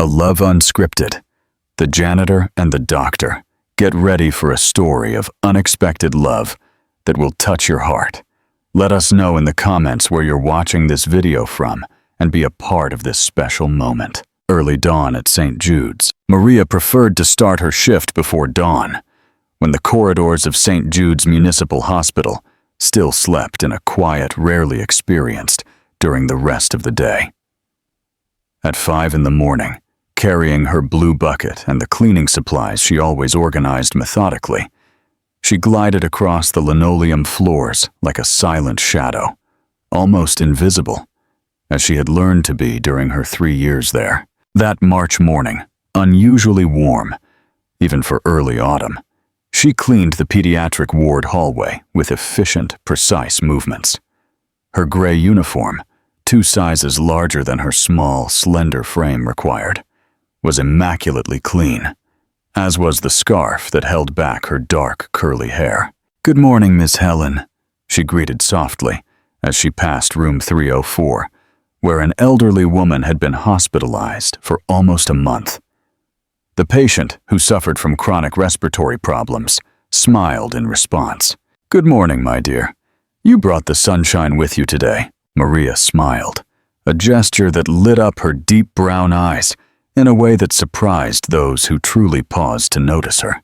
A love unscripted. The janitor and the doctor. Get ready for a story of unexpected love that will touch your heart. Let us know in the comments where you're watching this video from and be a part of this special moment. Early dawn at St. Jude's. Maria preferred to start her shift before dawn, when the corridors of St. Jude's Municipal Hospital still slept in a quiet rarely experienced during the rest of the day. At 5 in the morning, carrying her blue bucket and the cleaning supplies she always organized methodically, she glided across the linoleum floors like a silent shadow, almost invisible, as she had learned to be during her 3 years there. That March morning, unusually warm, even for early autumn, she cleaned the pediatric ward hallway with efficient, precise movements. Her gray uniform, 2 sizes larger than her small, slender frame required, was immaculately clean, as was the scarf that held back her dark, curly hair. "Good morning, Miss Helen," she greeted softly as she passed room 304, where an elderly woman had been hospitalized for almost a month. The patient, who suffered from chronic respiratory problems, smiled in response. "Good morning, my dear. You brought the sunshine with you today." Maria smiled, a gesture that lit up her deep brown eyes in a way that surprised those who truly paused to notice her.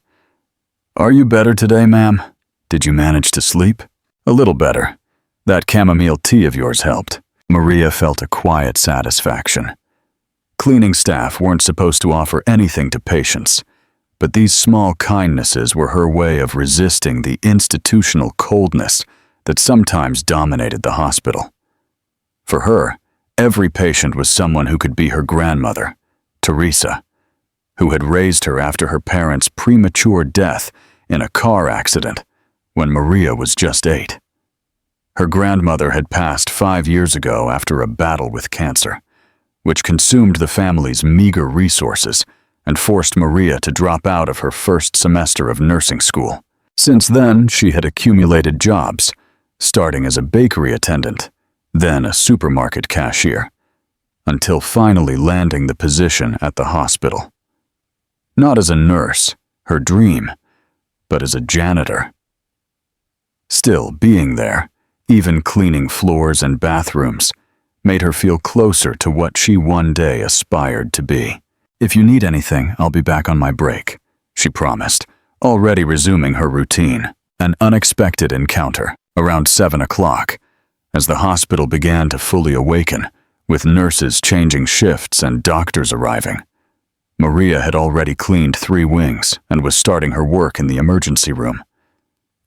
"Are you better today, ma'am? Did you manage to sleep?" "A little better. That chamomile tea of yours helped." Maria felt a quiet satisfaction. Cleaning staff weren't supposed to offer anything to patients, but these small kindnesses were her way of resisting the institutional coldness that sometimes dominated the hospital. For her, every patient was someone who could be her grandmother, Teresa, who had raised her after her parents' premature death in a car accident when Maria was just 8. Her grandmother had passed 5 years ago after a battle with cancer, which consumed the family's meager resources and forced Maria to drop out of her first semester of nursing school. Since then, she had accumulated jobs, starting as a bakery attendant, then a supermarket cashier, until finally landing the position at the hospital. Not as a nurse, her dream, but as a janitor. Still, being there, even cleaning floors and bathrooms, made her feel closer to what she one day aspired to be. "If you need anything, I'll be back on my break," she promised, already resuming her routine. An unexpected encounter, around 7 o'clock, as the hospital began to fully awaken, with nurses changing shifts and doctors arriving. Maria had already cleaned 3 wings and was starting her work in the emergency room.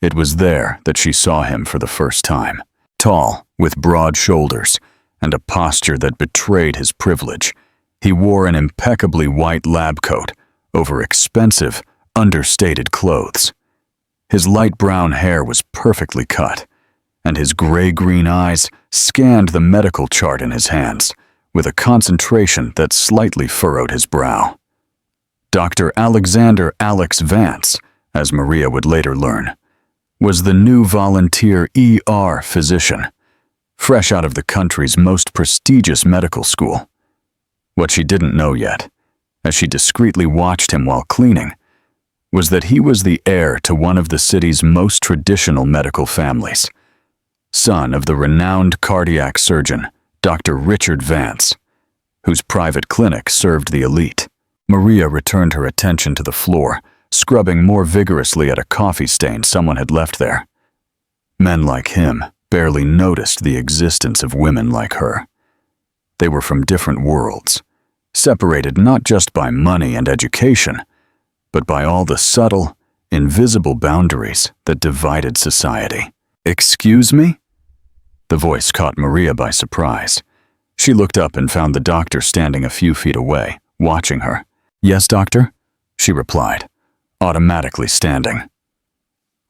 It was there that she saw him for the first time. Tall, with broad shoulders, and a posture that betrayed his privilege, he wore an impeccably white lab coat over expensive, understated clothes. His light brown hair was perfectly cut, and his gray-green eyes scanned the medical chart in his hands with a concentration that slightly furrowed his brow. Dr. Alexander Alex Vance, as Maria would later learn, was the new volunteer ER physician, fresh out of the country's most prestigious medical school. What she didn't know yet, as she discreetly watched him while cleaning, was that he was the heir to one of the city's most traditional medical families, son of the renowned cardiac surgeon, Dr. Richard Vance, whose private clinic served the elite. Maria returned her attention to the floor, scrubbing more vigorously at a coffee stain someone had left there. Men like him barely noticed the existence of women like her. They were from different worlds, separated not just by money and education, but by all the subtle, invisible boundaries that divided society. "Excuse me?" The voice caught Maria by surprise. She looked up and found the doctor standing a few feet away, watching her. "Yes, doctor?" she replied, automatically standing.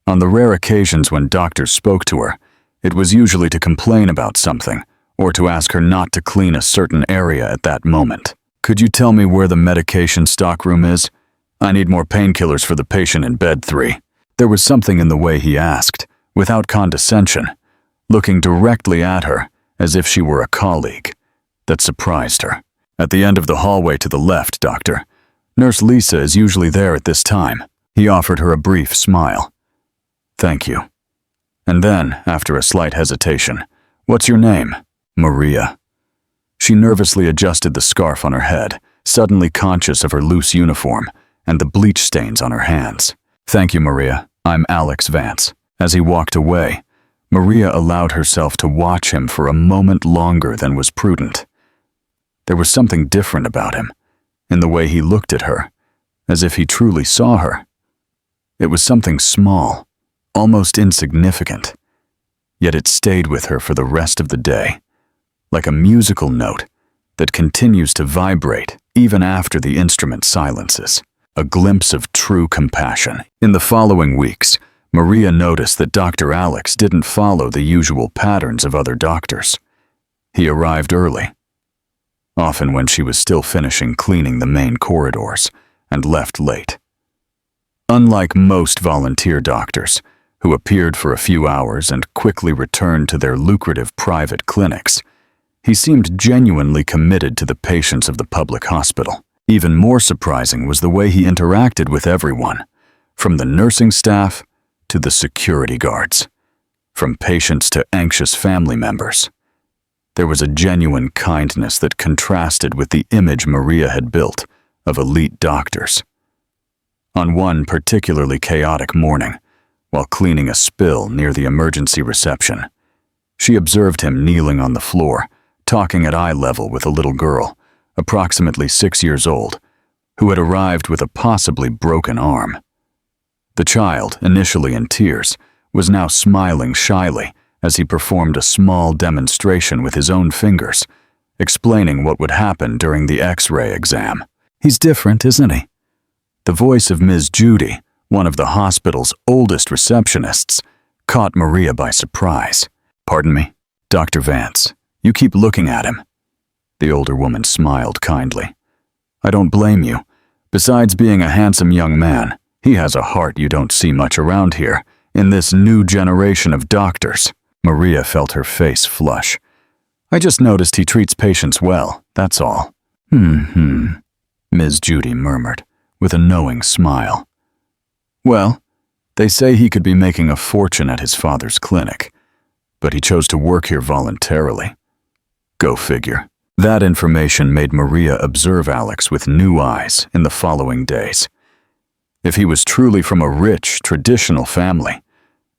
On the rare occasions when doctors spoke to her, it was usually to complain about something or to ask her not to clean a certain area at that moment. "Could you tell me where the medication stockroom is? I need more painkillers for the patient in bed 3. There was something in the way he asked, without condescension, looking directly at her as if she were a colleague, that surprised her. At the end of the hallway to the left, Doctor. Nurse Lisa is usually there at this time. He offered her a brief smile. Thank you. And then, after a slight hesitation, what's your name? Maria. She nervously adjusted the scarf on her head, suddenly conscious of her loose uniform and the bleach stains on her hands. Thank you, Maria. I'm Alex Vance. As he walked away, Maria allowed herself to watch him for a moment longer than was prudent. There was something different about him, in the way he looked at her, as if he truly saw her. It was something small, almost insignificant, yet it stayed with her for the rest of the day, like a musical note that continues to vibrate even after the instrument silences. A glimpse of true compassion. In the following weeks, Maria noticed that Dr. Alex didn't follow the usual patterns of other doctors. He arrived early, often when she was still finishing cleaning the main corridors, and left late. Unlike most volunteer doctors, who appeared for a few hours and quickly returned to their lucrative private clinics, he seemed genuinely committed to the patients of the public hospital. Even more surprising was the way he interacted with everyone, from the nursing staff to the security guards, from patients to anxious family members. There was a genuine kindness that contrasted with the image Maria had built of elite doctors. On one particularly chaotic morning, while cleaning a spill near the emergency reception, she observed him kneeling on the floor, talking at eye level with a little girl, approximately 6 years old, who had arrived with a possibly broken arm. The child, initially in tears, was now smiling shyly as he performed a small demonstration with his own fingers, explaining what would happen during the X-ray exam. He's different, isn't he? The voice of Ms. Judy, one of the hospital's oldest receptionists, caught Maria by surprise. Pardon me, Dr. Vance, you keep looking at him. The older woman smiled kindly. I don't blame you. Besides being a handsome young man, he has a heart you don't see much around here, in this new generation of doctors. Maria felt her face flush. I just noticed he treats patients well, that's all. Ms. Judy murmured, with a knowing smile. Well, they say he could be making a fortune at his father's clinic, but he chose to work here voluntarily. Go figure. That information made Maria observe Alex with new eyes in the following days. If he was truly from a rich, traditional family,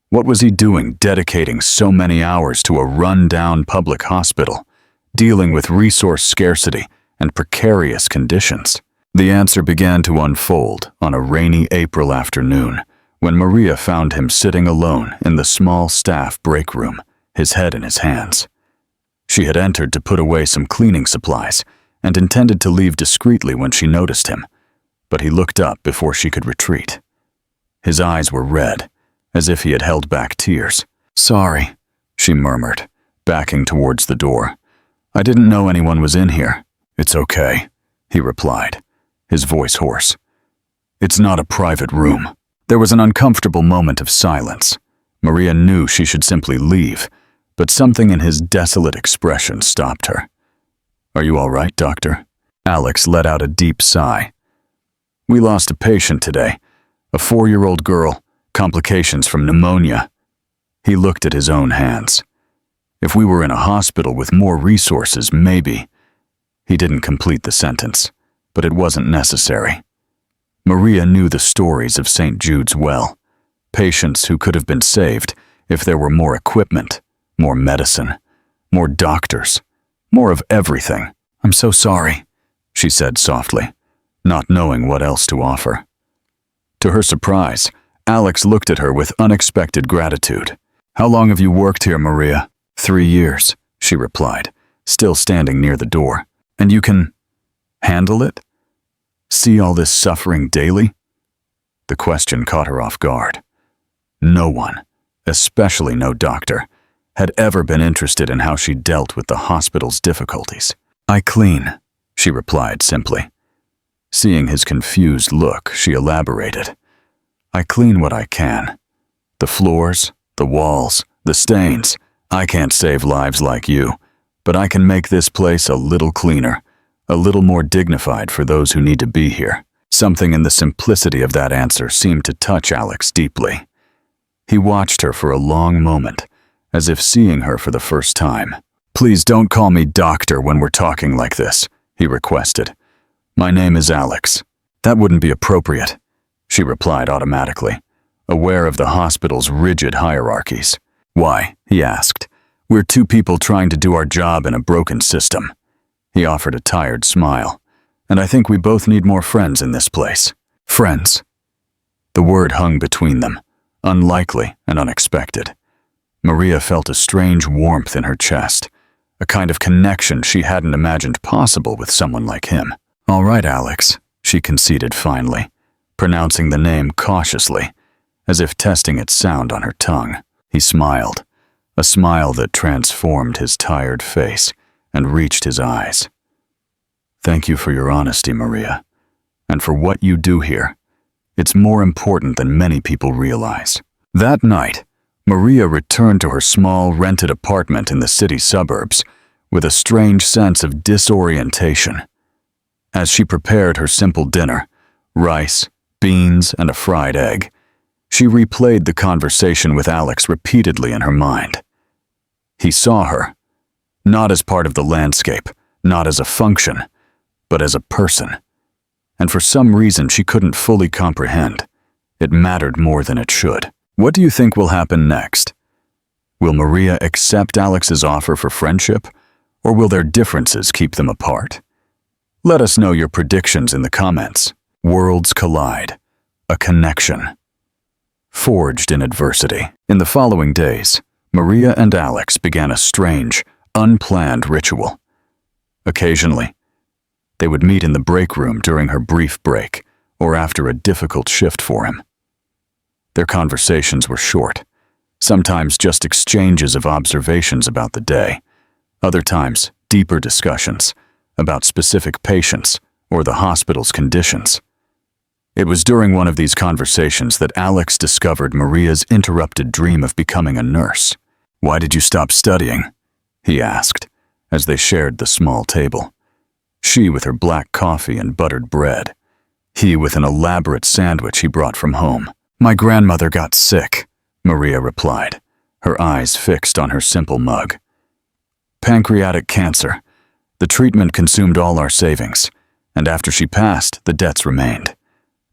what was he doing dedicating so many hours to a run-down public hospital, dealing with resource scarcity and precarious conditions? The answer began to unfold on a rainy April afternoon when Maria found him sitting alone in the small staff break room, his head in his hands. She had entered to put away some cleaning supplies and intended to leave discreetly when she noticed him, but he looked up before she could retreat. His eyes were red, as if he had held back tears. Sorry, she murmured, backing towards the door. I didn't know anyone was in here. It's okay, he replied, his voice hoarse. It's not a private room. There was an uncomfortable moment of silence. Maria knew she should simply leave, but something in his desolate expression stopped her. Are you all right, doctor? Alex let out a deep sigh. We lost a patient today, a 4-year-old girl, complications from pneumonia. He looked at his own hands. If we were in a hospital with more resources, maybe. He didn't complete the sentence, but it wasn't necessary. Maria knew the stories of St. Jude's well, patients who could have been saved if there were more equipment, more medicine, more doctors, more of everything. I'm so sorry, she said softly, not knowing what else to offer. To her surprise, Alex looked at her with unexpected gratitude. How long have you worked here, Maria? 3 years, she replied, still standing near the door. And you can handle it? See all this suffering daily? The question caught her off guard. No one, especially no doctor, had ever been interested in how she dealt with the hospital's difficulties. I clean, she replied simply. Seeing his confused look, she elaborated. I clean what I can. The floors, the walls, the stains. I can't save lives like you, but I can make this place a little cleaner, a little more dignified for those who need to be here. Something in the simplicity of that answer seemed to touch Alex deeply. He watched her for a long moment, as if seeing her for the first time. "Please don't call me doctor when we're talking like this," he requested. "My name is Alex." "That wouldn't be appropriate," she replied automatically, aware of the hospital's rigid hierarchies. "Why?" he asked. "We're two people trying to do our job in a broken system." He offered a tired smile. "And I think we both need more friends in this place." "Friends?" The word hung between them, unlikely and unexpected. Maria felt a strange warmth in her chest, a kind of connection she hadn't imagined possible with someone like him. "All right, Alex," she conceded finally, pronouncing the name cautiously, as if testing its sound on her tongue. He smiled, a smile that transformed his tired face and reached his eyes. "Thank you for your honesty, Maria, and for what you do here. It's more important than many people realize." That night, Maria returned to her small, rented apartment in the city suburbs with a strange sense of disorientation. As she prepared her simple dinner, rice, beans, and a fried egg, she replayed the conversation with Alex repeatedly in her mind. He saw her, not as part of the landscape, not as a function, but as a person. And for some reason she couldn't fully comprehend. It mattered more than it should. What do you think will happen next? Will Maria accept Alex's offer for friendship, or will their differences keep them apart? Let us know your predictions in the comments. Worlds collide. A connection. Forged in adversity. In the following days, Maria and Alex began a strange, unplanned ritual. Occasionally, they would meet in the break room during her brief break or after a difficult shift for him. Their conversations were short, sometimes just exchanges of observations about the day, other times deeper discussions about specific patients or the hospital's conditions. It was during one of these conversations that Alex discovered Maria's interrupted dream of becoming a nurse. "Why did you stop studying?" he asked, as they shared the small table. She with her black coffee and buttered bread, he with an elaborate sandwich he brought from home. "My grandmother got sick," Maria replied, her eyes fixed on her simple mug. "Pancreatic cancer. The treatment consumed all our savings, and after she passed, the debts remained.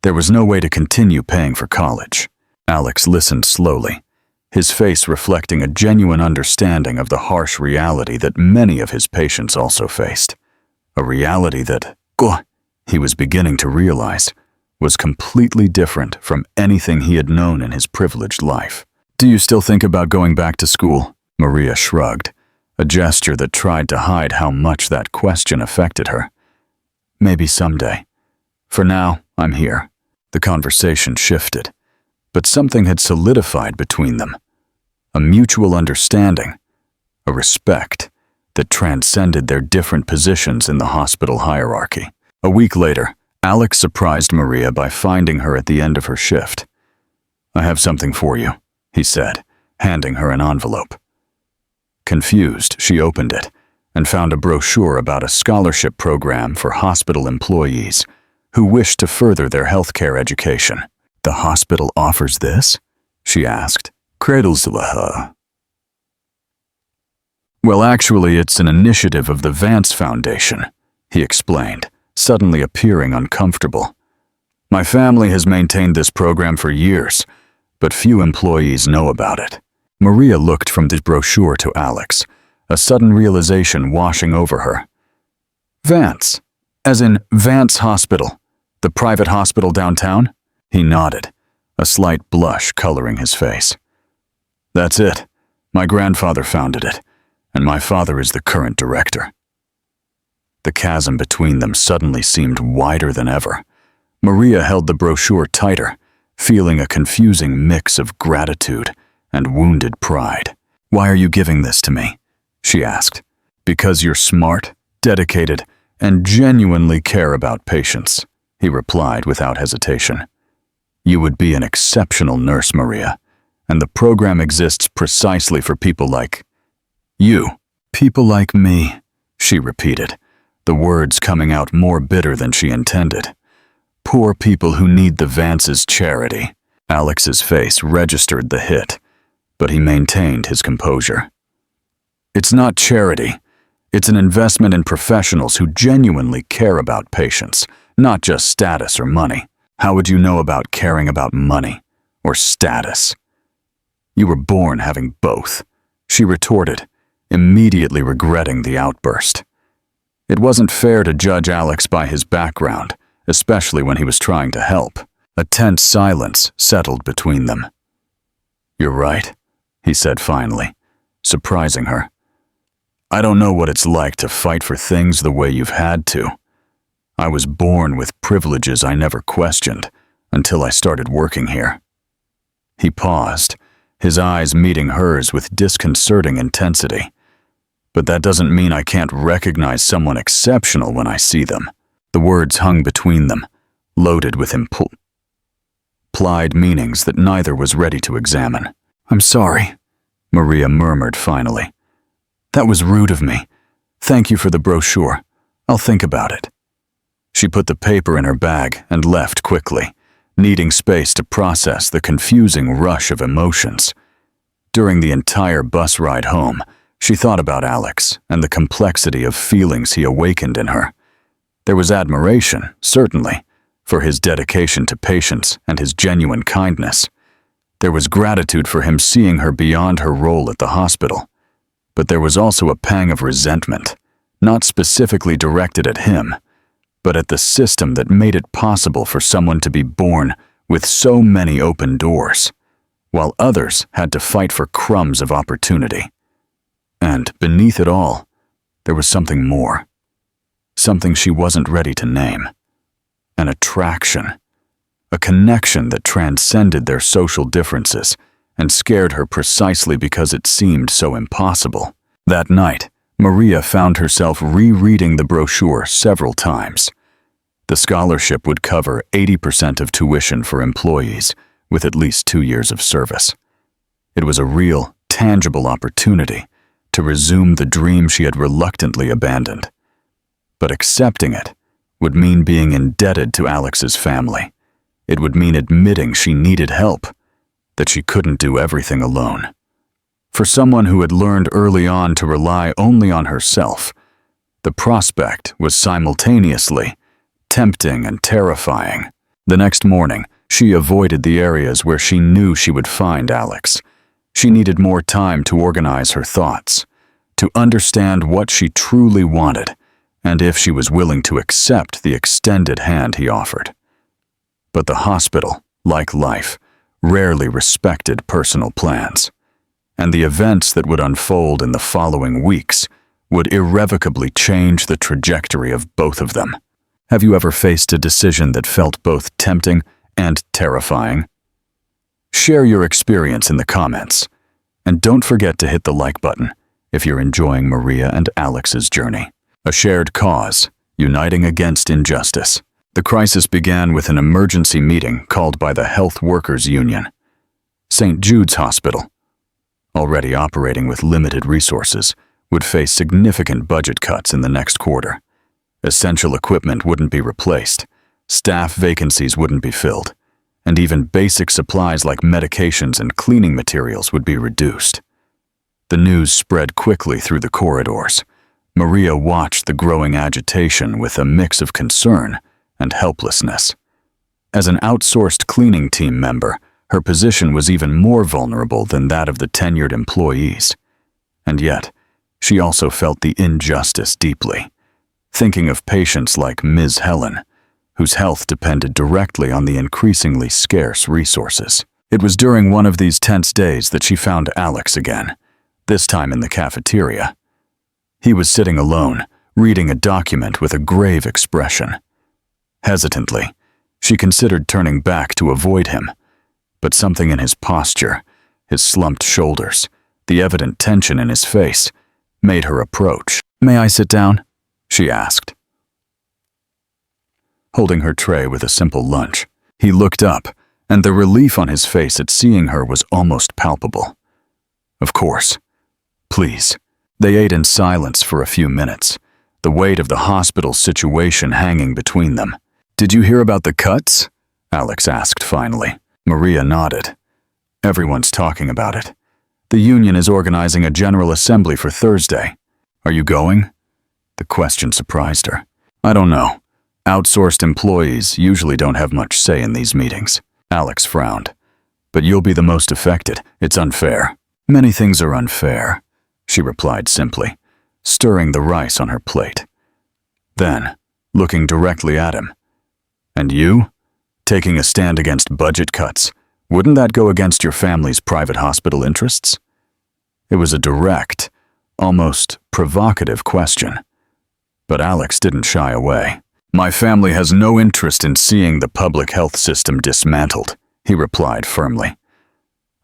There was no way to continue paying for college." Alex listened slowly, his face reflecting a genuine understanding of the harsh reality that many of his patients also faced. A reality that, he was beginning to realize, was completely different from anything he had known in his privileged life. "Do you still think about going back to school?" Maria shrugged, a gesture that tried to hide how much that question affected her. "Maybe someday. For now, I'm here." The conversation shifted, but something had solidified between them. A mutual understanding, a respect that transcended their different positions in the hospital hierarchy. A week later, Alex surprised Maria by finding her at the end of her shift. "I have something for you," he said, handing her an envelope. Confused, she opened it and found a brochure about a scholarship program for hospital employees who wished to further their healthcare education. "The hospital offers this?" she asked. "Cradlesulaha." "Well, actually, it's an initiative of the Vance Foundation," he explained, suddenly appearing uncomfortable. "My family has maintained this program for years, but few employees know about it." Maria looked from the brochure to Alex, a sudden realization washing over her. "Vance, as in Vance Hospital, the private hospital downtown?" He nodded, a slight blush coloring his face. "That's it. My grandfather founded it, and my father is the current director." The chasm between them suddenly seemed wider than ever. Maria held the brochure tighter, feeling a confusing mix of gratitude and wounded pride. "Why are you giving this to me?" she asked. "Because you're smart, dedicated, and genuinely care about patients," he replied without hesitation. "You would be an exceptional nurse, Maria, and the program exists precisely for people like you." "People like me," she repeated, the words coming out more bitter than she intended. Poor people who need the Vance's charity. Alex's face registered the hit, but he maintained his composure. It's not charity. It's an investment in professionals who genuinely care about patients, not just status or money. How would you know about caring about money or status? You were born having both, she retorted, immediately regretting the outburst. It wasn't fair to judge Alex by his background, especially when he was trying to help. A tense silence settled between them. You're right, he said finally, surprising her. I don't know what it's like to fight for things the way you've had to. I was born with privileges I never questioned until I started working here. He paused, his eyes meeting hers with disconcerting intensity. But that doesn't mean I can't recognize someone exceptional when I see them. The words hung between them, loaded with implied meanings that neither was ready to examine. I'm sorry, Maria murmured finally. That was rude of me. Thank you for the brochure. I'll think about it. She put the paper in her bag and left quickly, needing space to process the confusing rush of emotions. During the entire bus ride home, she thought about Alex and the complexity of feelings he awakened in her. There was admiration, certainly, for his dedication to patients and his genuine kindness. There was gratitude for him seeing her beyond her role at the hospital. But there was also a pang of resentment, not specifically directed at him, but at the system that made it possible for someone to be born with so many open doors, while others had to fight for crumbs of opportunity. And beneath it all, there was something more. Something she wasn't ready to name. An attraction. A connection that transcended their social differences and scared her precisely because it seemed so impossible. That night, Maria found herself rereading the brochure several times. The scholarship would cover 80% of tuition for employees with at least 2 years of service. It was a real, tangible opportunity to resume the dream she had reluctantly abandoned. But accepting it would mean being indebted to Alex's family. It would mean admitting she needed help, that she couldn't do everything alone. For someone who had learned early on to rely only on herself, the prospect was simultaneously tempting and terrifying. The next morning, she avoided the areas where she knew she would find Alex. She needed more time to organize her thoughts, to understand what she truly wanted, and if she was willing to accept the extended hand he offered. But the hospital, like life, rarely respected personal plans, and the events that would unfold in the following weeks would irrevocably change the trajectory of both of them. Have you ever faced a decision that felt both tempting and terrifying? Share your experience in the comments, and don't forget to hit the like button if you're enjoying Maria and Alex's journey. A shared cause, uniting against injustice. The crisis began with an emergency meeting called by the Health Workers Union. St. Jude's Hospital, already operating with limited resources, would face significant budget cuts in the next quarter. Essential equipment wouldn't be replaced, staff vacancies wouldn't be filled, and even basic supplies like medications and cleaning materials would be reduced. The news spread quickly through the corridors. Maria watched the growing agitation with a mix of concern and helplessness. As an outsourced cleaning team member, her position was even more vulnerable than that of the tenured employees. And yet, she also felt the injustice deeply, thinking of patients like Ms. Helen, whose health depended directly on the increasingly scarce resources. It was during one of these tense days that she found Alex again, this time in the cafeteria. He was sitting alone, reading a document with a grave expression. Hesitantly, she considered turning back to avoid him, but something in his posture, his slumped shoulders, the evident tension in his face, made her approach. "May I sit down?" she asked, holding her tray with a simple lunch. He looked up, and the relief on his face at seeing her was almost palpable. "Of course. Please." They ate in silence for a few minutes, the the weight of the hospital situation hanging between them. "Did you hear about the cuts?" Alex asked finally. Maria nodded. "Everyone's talking about it. The union is organizing a general assembly for Thursday. Are you going?" The question surprised her. "I don't know. Outsourced employees usually don't have much say in these meetings." Alex frowned. "But you'll be the most affected. It's unfair." "Many things are unfair," she replied simply, stirring the rice on her plate. Then, looking directly at him, "And you? Taking a stand against budget cuts, wouldn't that go against your family's private hospital interests?" It was a direct, almost provocative question. But Alex didn't shy away. "My family has no interest in seeing the public health system dismantled," he replied firmly.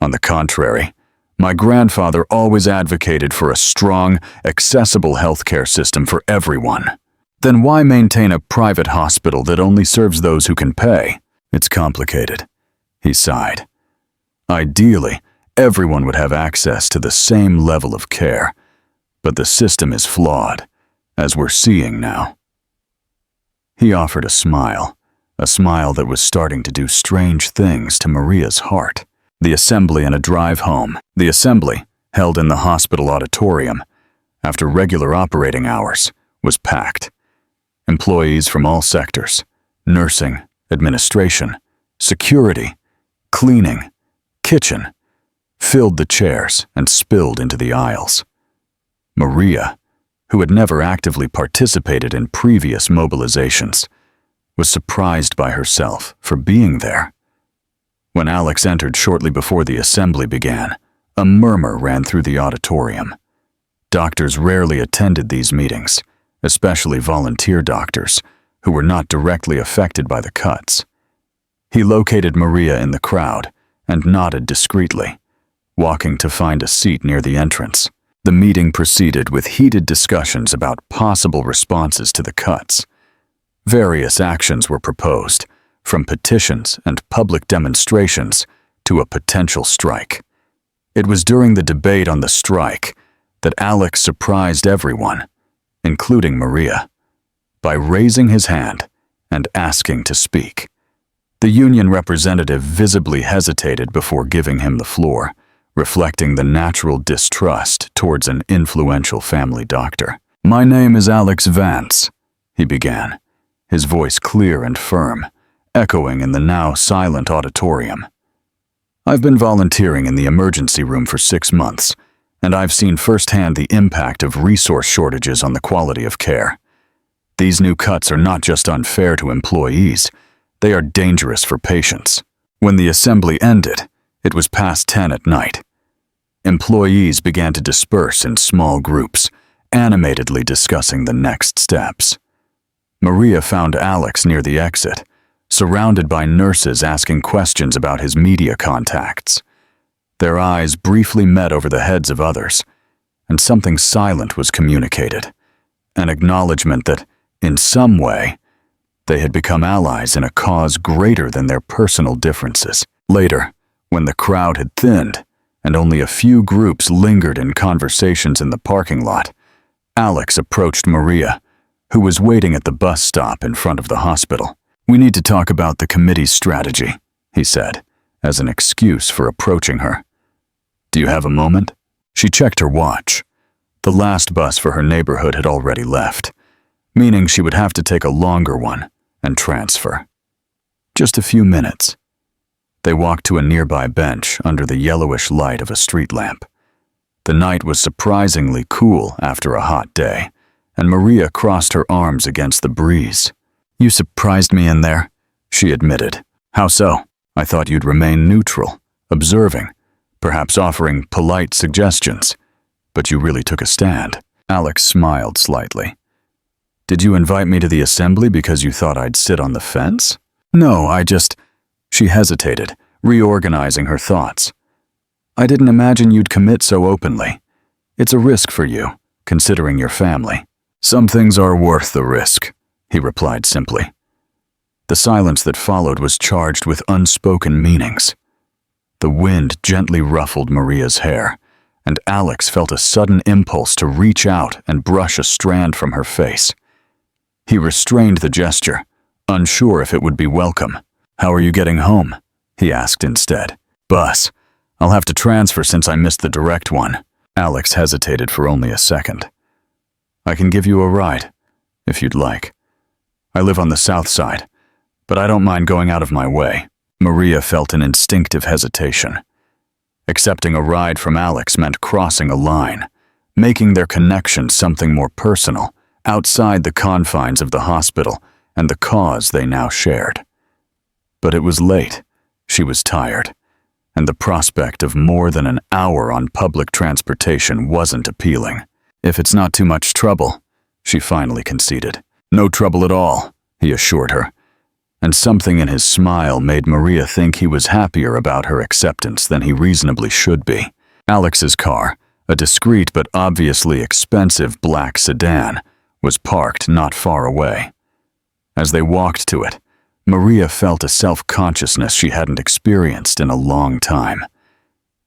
"On the contrary, my grandfather always advocated for a strong, accessible healthcare system for everyone. Then why maintain a private hospital that only serves those who can pay? It's complicated," he sighed. "Ideally, everyone would have access to the same level of care, but the system is flawed, as we're seeing now." He offered a smile that was starting to do strange things to Maria's heart. The assembly and a drive home. The assembly, held in the hospital auditorium, after regular operating hours, was packed. Employees from all sectors, nursing, administration, security, cleaning, kitchen, filled the chairs and spilled into the aisles. Maria, who had never actively participated in previous mobilizations, was surprised by herself for being there. When Alex entered shortly before the assembly began, a murmur ran through the auditorium. Doctors rarely attended these meetings, especially volunteer doctors, who were not directly affected by the cuts. He located Maria in the crowd and nodded discreetly, walking to find a seat near the entrance. The meeting proceeded with heated discussions about possible responses to the cuts. Various actions were proposed, from petitions and public demonstrations to a potential strike. It was during the debate on the strike that Alex surprised everyone, including Maria, by raising his hand and asking to speak. The union representative visibly hesitated before giving him the floor, reflecting the natural distrust towards an influential family doctor. "My name is Alex Vance," he began, his voice clear and firm, echoing in the now silent auditorium. "I've been volunteering in the emergency room for 6 months, and I've seen firsthand the impact of resource shortages on the quality of care. These new cuts are not just unfair to employees, they are dangerous for patients." When the assembly ended, it was past 10 at night. Employees began to disperse in small groups, animatedly discussing the next steps. Maria found Alex near the exit, surrounded by nurses asking questions about his media contacts. Their eyes briefly met over the heads of others, and something silent was communicated, an acknowledgement that, in some way, they had become allies in a cause greater than their personal differences. Later, when the crowd had thinned and only a few groups lingered in conversations in the parking lot, Alex approached Maria, who was waiting at the bus stop in front of the hospital. "We need to talk about the committee's strategy," he said, as an excuse for approaching her. "Do you have a moment?" She checked her watch. The last bus for her neighborhood had already left, meaning she would have to take a longer one and transfer. "Just a few minutes." They walked to a nearby bench under the yellowish light of a street lamp. The night was surprisingly cool after a hot day, and Maria crossed her arms against the breeze. "You surprised me in there," she admitted. "How so?" "I thought you'd remain neutral, observing, perhaps offering polite suggestions, but you really took a stand." Alex smiled slightly. "Did you invite me to the assembly because you thought I'd sit on the fence?" "No, She hesitated, reorganizing her thoughts. "I didn't imagine you'd commit so openly. It's a risk for you, considering your family." "Some things are worth the risk," he replied simply. The silence that followed was charged with unspoken meanings. The wind gently ruffled Maria's hair, and Alex felt a sudden impulse to reach out and brush a strand from her face. He restrained the gesture, unsure if it would be welcome. "How are you getting home?" he asked instead. "Bus. I'll have to transfer since I missed the direct one." Alex hesitated for only a second. "I can give you a ride, if you'd like. I live on the south side, but I don't mind going out of my way." Maria felt an instinctive hesitation. Accepting a ride from Alex meant crossing a line, making their connection something more personal, outside the confines of the hospital and the cause they now shared. But it was late, she was tired, and the prospect of more than an hour on public transportation wasn't appealing. "If it's not too much trouble," she finally conceded. "No trouble at all," he assured her, and something in his smile made Maria think he was happier about her acceptance than he reasonably should be. Alex's car, a discreet but obviously expensive black sedan, was parked not far away. As they walked to it, Maria felt a self-consciousness she hadn't experienced in a long time.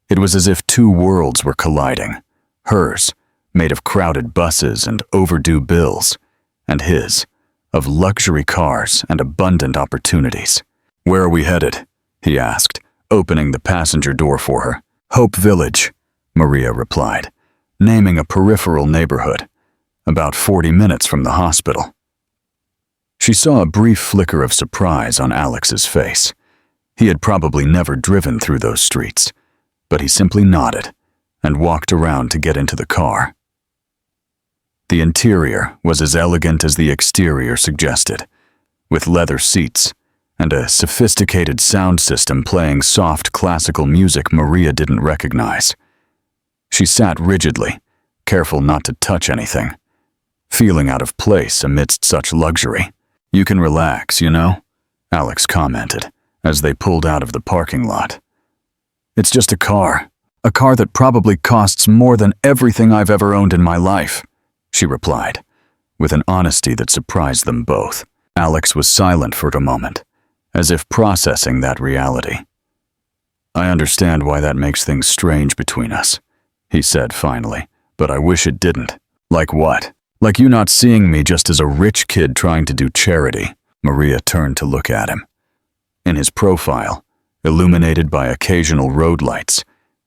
It was as if two worlds were colliding, hers, made of crowded buses and overdue bills, and his, of luxury cars and abundant opportunities. "Where are we headed?" he asked, opening the passenger door for her. "Hope Village," Maria replied, naming a peripheral neighborhood, about 40 minutes from the hospital. She saw a brief flicker of surprise on Alex's face. He had probably never driven through those streets, but he simply nodded and walked around to get into the car. The interior was as elegant as the exterior suggested, with leather seats and a sophisticated sound system playing soft classical music Maria didn't recognize. She sat rigidly, careful not to touch anything, feeling out of place amidst such luxury. "You can relax, you know," Alex commented as they pulled out of the parking lot. "It's just a car that probably costs more than everything I've ever owned in my life," she replied, with an honesty that surprised them both. Alex was silent for a moment, as if processing that reality. "I understand why that makes things strange between us," he said finally, "but I wish it didn't." "Like what?" "Like you not seeing me just as a rich kid trying to do charity." Maria turned to look at him. In his profile, illuminated by occasional road lights,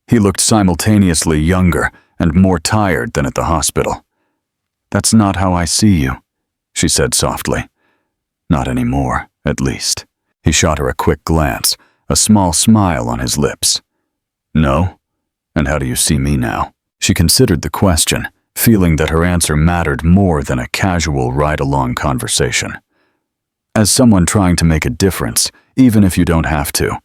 he looked simultaneously younger and more tired than at the hospital. "That's not how I see you," she said softly. "Not anymore, at least." He shot her a quick glance, a small smile on his lips. "No? And how do you see me now?" She considered the question, feeling that her answer mattered more than a casual ride-along conversation. "As someone trying to make a difference, even if you don't have to.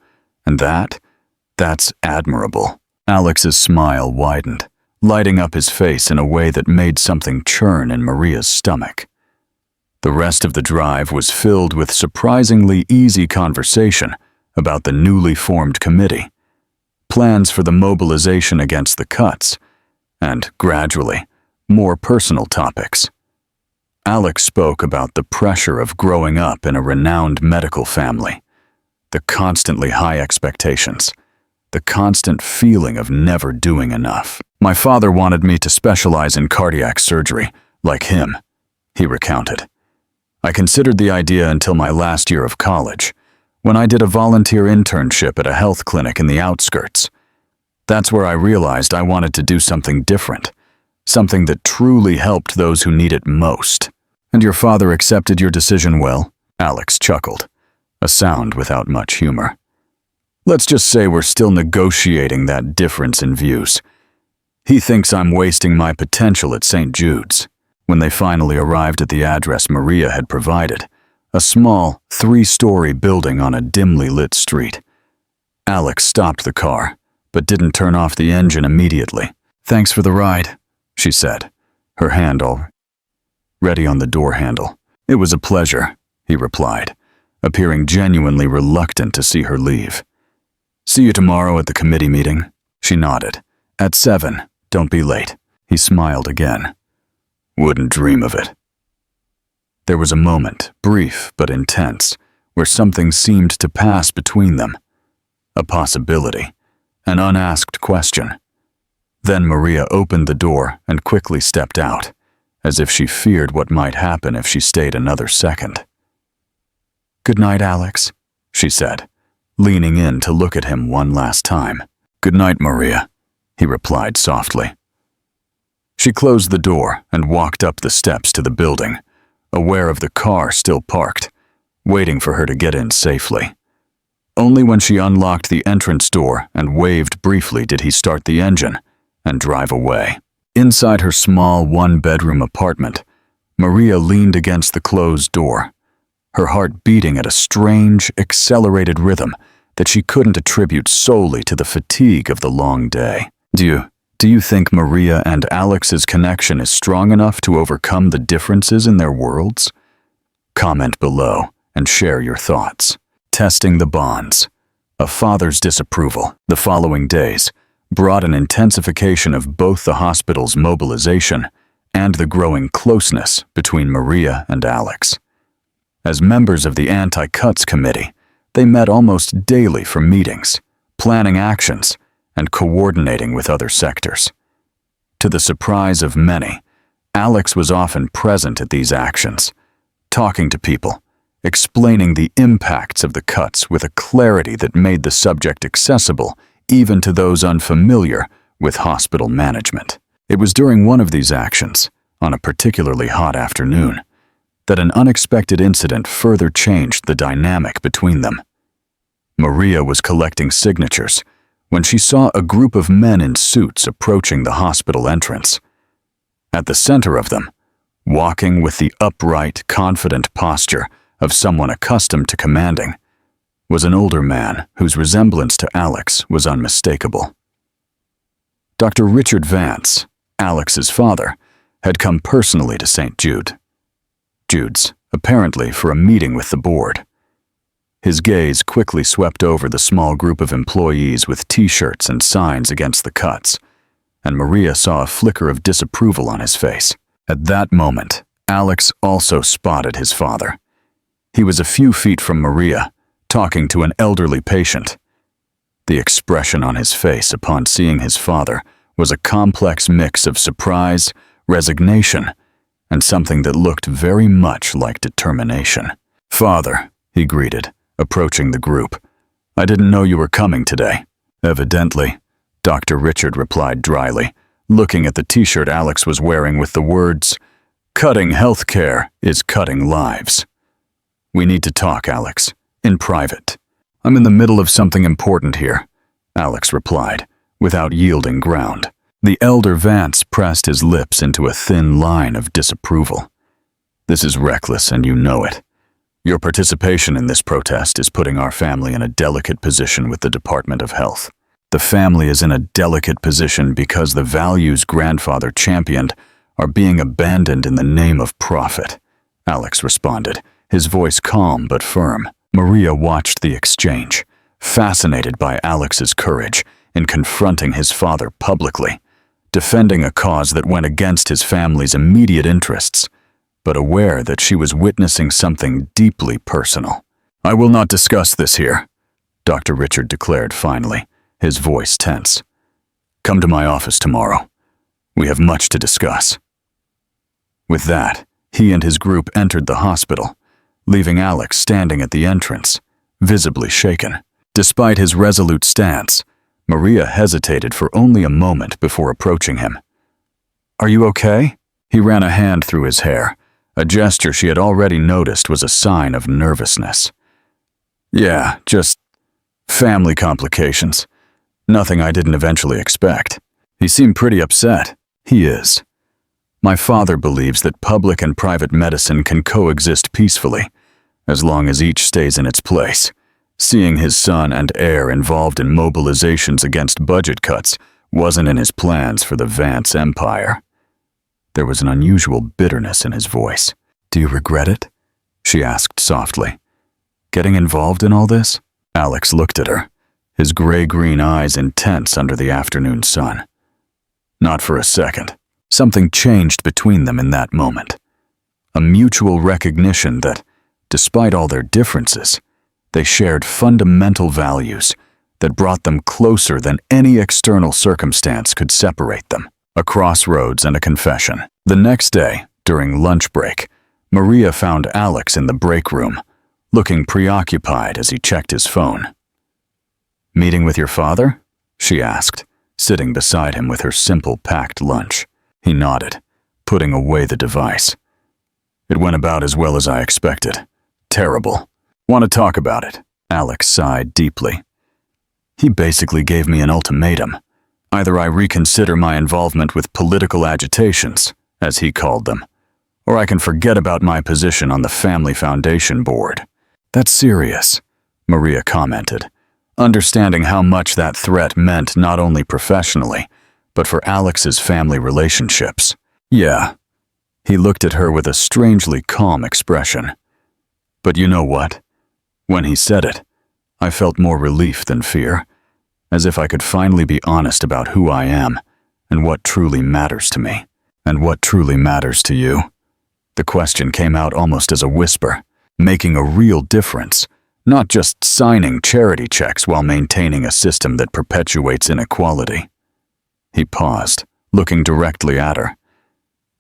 And that's admirable." Alex's smile widened, lighting up his face in a way that made something churn in Maria's stomach. The rest of the drive was filled with surprisingly easy conversation about the newly formed committee, plans for the mobilization against the cuts, and, gradually, more personal topics. Alex spoke about the pressure of growing up in a renowned medical family, the constantly high expectations, the constant feeling of never doing enough. "My father wanted me to specialize in cardiac surgery, like him," he recounted. "I considered the idea until my last year of college, when I did a volunteer internship at a health clinic in the outskirts. That's where I realized I wanted to do something different, something that truly helped those who need it most." "And your father accepted your decision well?" Alex chuckled, a sound without much humor. "Let's just say we're still negotiating that difference in views. He thinks I'm wasting my potential at St. Jude's." When they finally arrived at the address Maria had provided, a small, 3-story building on a dimly lit street, Alex stopped the car, but didn't turn off the engine immediately. "Thanks for the ride," she said, her hand already on the door handle. "It was a pleasure," he replied, appearing genuinely reluctant to see her leave. "See you tomorrow at the committee meeting." She nodded. "At 7, don't be late." He smiled again. "Wouldn't dream of it." There was a moment, brief but intense, where something seemed to pass between them. A possibility, an unasked question. Then Maria opened the door and quickly stepped out, as if she feared what might happen if she stayed another second. "Good night, Alex," she said, leaning in to look at him one last time. "Good night, Maria," he replied softly. She closed the door and walked up the steps to the building, aware of the car still parked, waiting for her to get in safely. Only when she unlocked the entrance door and waved briefly did he start the engine and drive away. Inside her small one-bedroom apartment, Maria leaned against the closed door, her heart beating at a strange, accelerated rhythm that she couldn't attribute solely to the fatigue of the long day. Do you think Maria and Alex's connection is strong enough to overcome the differences in their worlds? Comment below and share your thoughts. Testing the bonds. A father's disapproval, the following days, brought an intensification of both the hospital's mobilization and the growing closeness between Maria and Alex. As members of the Anti-Cuts Committee, they met almost daily for meetings, planning actions, and coordinating with other sectors. To the surprise of many, Alex was often present at these actions, talking to people, explaining the impacts of the cuts with a clarity that made the subject accessible even to those unfamiliar with hospital management. It was during one of these actions, on a particularly hot afternoon, that an unexpected incident further changed the dynamic between them. Maria was collecting signatures when she saw a group of men in suits approaching the hospital entrance. At the center of them, walking with the upright, confident posture of someone accustomed to commanding, was an older man whose resemblance to Alex was unmistakable. Dr. Richard Vance, Alex's father, had come personally to St. Jude's, apparently for a meeting with the board. His gaze quickly swept over the small group of employees with T-shirts and signs against the cuts, and Maria saw a flicker of disapproval on his face. At that moment, Alex also spotted his father. He was a few feet from Maria, talking to an elderly patient. The expression on his face upon seeing his father was a complex mix of surprise, resignation, and something that looked very much like determination. "Father," he greeted, approaching the group. "I didn't know you were coming today." "Evidently," Dr. Richard replied dryly, looking at the T-shirt Alex was wearing with the words, "Cutting healthcare is cutting lives." "We need to talk, Alex, in private." "I'm in the middle of something important here," Alex replied, without yielding ground. The elder Vance pressed his lips into a thin line of disapproval. "This is reckless and you know it. Your participation in this protest is putting our family in a delicate position with the Department of Health. The family is in a delicate position because the values grandfather championed are being abandoned in the name of profit," Alex responded, his voice calm but firm. Maria watched the exchange, fascinated by Alex's courage in confronting his father publicly, defending a cause that went against his family's immediate interests, but aware that she was witnessing something deeply personal. "I will not discuss this here," Dr. Richard declared finally, his voice tense. "Come to my office tomorrow. We have much to discuss." With that, he and his group entered the hospital, leaving Alex standing at the entrance, visibly shaken. Despite his resolute stance, Maria hesitated for only a moment before approaching him. "Are you okay?" He ran a hand through his hair, a gesture she had already noticed was a sign of nervousness. "Yeah, just family complications. Nothing I didn't eventually expect." He seemed pretty upset. "He is. My father believes that public and private medicine can coexist peacefully, as long as each stays in its place. Seeing his son and heir involved in mobilizations against budget cuts wasn't in his plans for the Vance empire." There was an unusual bitterness in his voice. "Do you regret it?" she asked softly. "Getting involved in all this?" Alex looked at her, his gray-green eyes intense under the afternoon sun. Not for a second. Something changed between them in that moment. A mutual recognition that, despite all their differences, they shared fundamental values that brought them closer than any external circumstance could separate them. A crossroads and a confession. The next day, during lunch break, Maria found Alex in the break room, looking preoccupied as he checked his phone. "Meeting with your father?" she asked, sitting beside him with her simple packed lunch. He nodded, putting away the device. "It went about as well as I expected. Terrible. Want to talk about it?" Alex sighed deeply. "He basically gave me an ultimatum. Either I reconsider my involvement with political agitations, as he called them, or I can forget about my position on the Family Foundation board." "That's serious," Maria commented, understanding how much that threat meant not only professionally, but for Alex's family relationships. "Yeah." He looked at her with a strangely calm expression. "But you know what? When he said it, I felt more relief than fear, as if I could finally be honest about who I am and what truly matters to me." "And what truly matters to you?" The question came out almost as a whisper, making a real difference, not just signing charity checks while maintaining a system that perpetuates inequality. He paused, looking directly at her.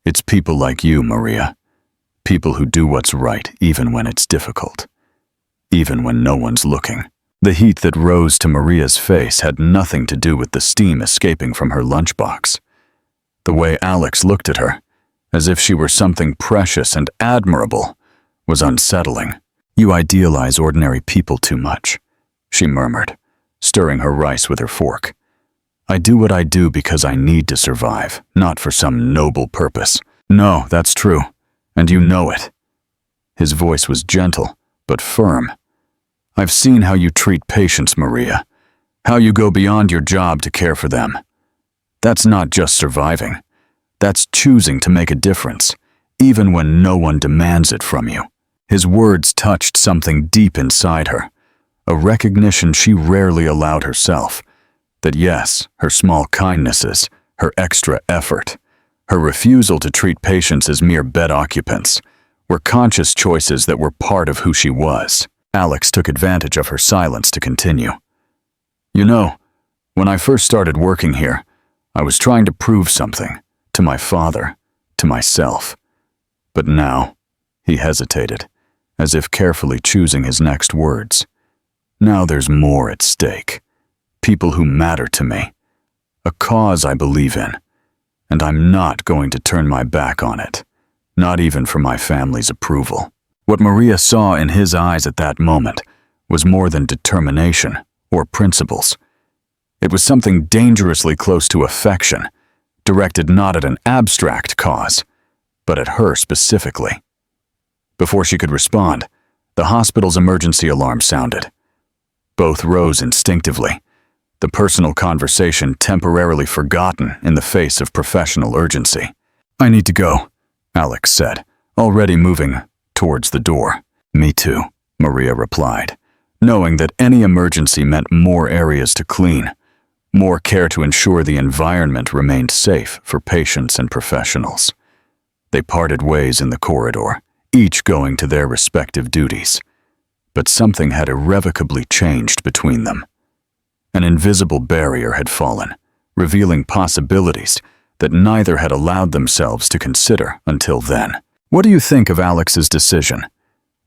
"It's people like you, Maria. People who do what's right even when it's difficult. Even when no one's looking." The heat that rose to Maria's face had nothing to do with the steam escaping from her lunchbox. The way Alex looked at her, as if she were something precious and admirable, was unsettling. "You idealize ordinary people too much," she murmured, stirring her rice with her fork. "I do what I do because I need to survive, not for some noble purpose." "No, that's true, and you know it." His voice was gentle, but firm. "I've seen how you treat patients, Maria, how you go beyond your job to care for them. That's not just surviving. That's choosing to make a difference, even when no one demands it from you." His words touched something deep inside her, a recognition she rarely allowed herself, that yes, her small kindnesses, her extra effort, her refusal to treat patients as mere bed occupants, were conscious choices that were part of who she was. Alex took advantage of her silence to continue. "You know, when I first started working here, I was trying to prove something, to my father, to myself. But now," he hesitated, as if carefully choosing his next words, "now there's more at stake. People who matter to me. A cause I believe in. And I'm not going to turn my back on it, not even for my family's approval." What Maria saw in his eyes at that moment was more than determination or principles. It was something dangerously close to affection, directed not at an abstract cause, but at her specifically. Before she could respond, the hospital's emergency alarm sounded. Both rose instinctively, the personal conversation temporarily forgotten in the face of professional urgency. "I need to go," Alex said, already moving towards the door. "Me too," Maria replied, knowing that any emergency meant more areas to clean, more care to ensure the environment remained safe for patients and professionals. They parted ways in the corridor, each going to their respective duties. But something had irrevocably changed between them. An invisible barrier had fallen, revealing possibilities that neither had allowed themselves to consider until then. What do you think of Alex's decision?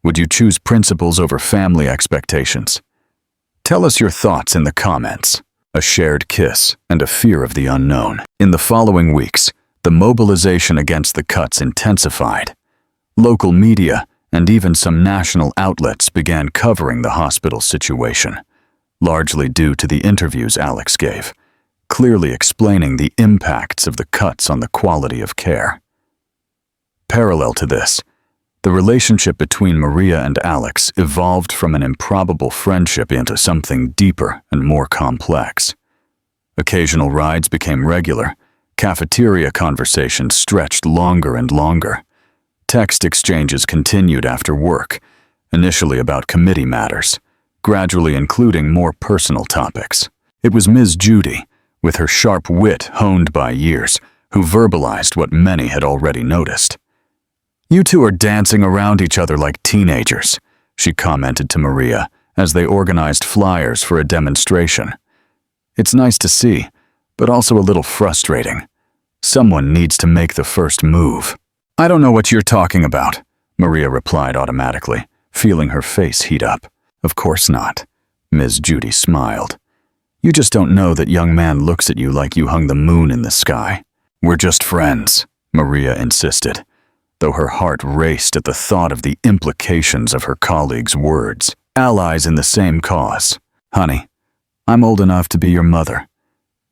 Would you choose principles over family expectations? Tell us your thoughts in the comments. A shared kiss and a fear of the unknown. In the following weeks, the mobilization against the cuts intensified. Local media and even some national outlets began covering the hospital situation, largely due to the interviews Alex gave, clearly explaining the impacts of the cuts on the quality of care. Parallel to this, the relationship between Maria and Alex evolved from an improbable friendship into something deeper and more complex. Occasional rides became regular, cafeteria conversations stretched longer and longer. Text exchanges continued after work, initially about committee matters, gradually including more personal topics. It was Ms. Judy, with her sharp wit honed by years, who verbalized what many had already noticed. "You two are dancing around each other like teenagers," she commented to Maria as they organized flyers for a demonstration. It's nice to see, but also a little frustrating. Someone needs to make the first move. I don't know what you're talking about, Maria replied automatically, feeling her face heat up. Of course not, Ms. Judy smiled. You just don't know that young man looks at you like you hung the moon in the sky. We're just friends, Maria insisted, though her heart raced at the thought of the implications of her colleague's words. Allies in the same cause. Honey, I'm old enough to be your mother,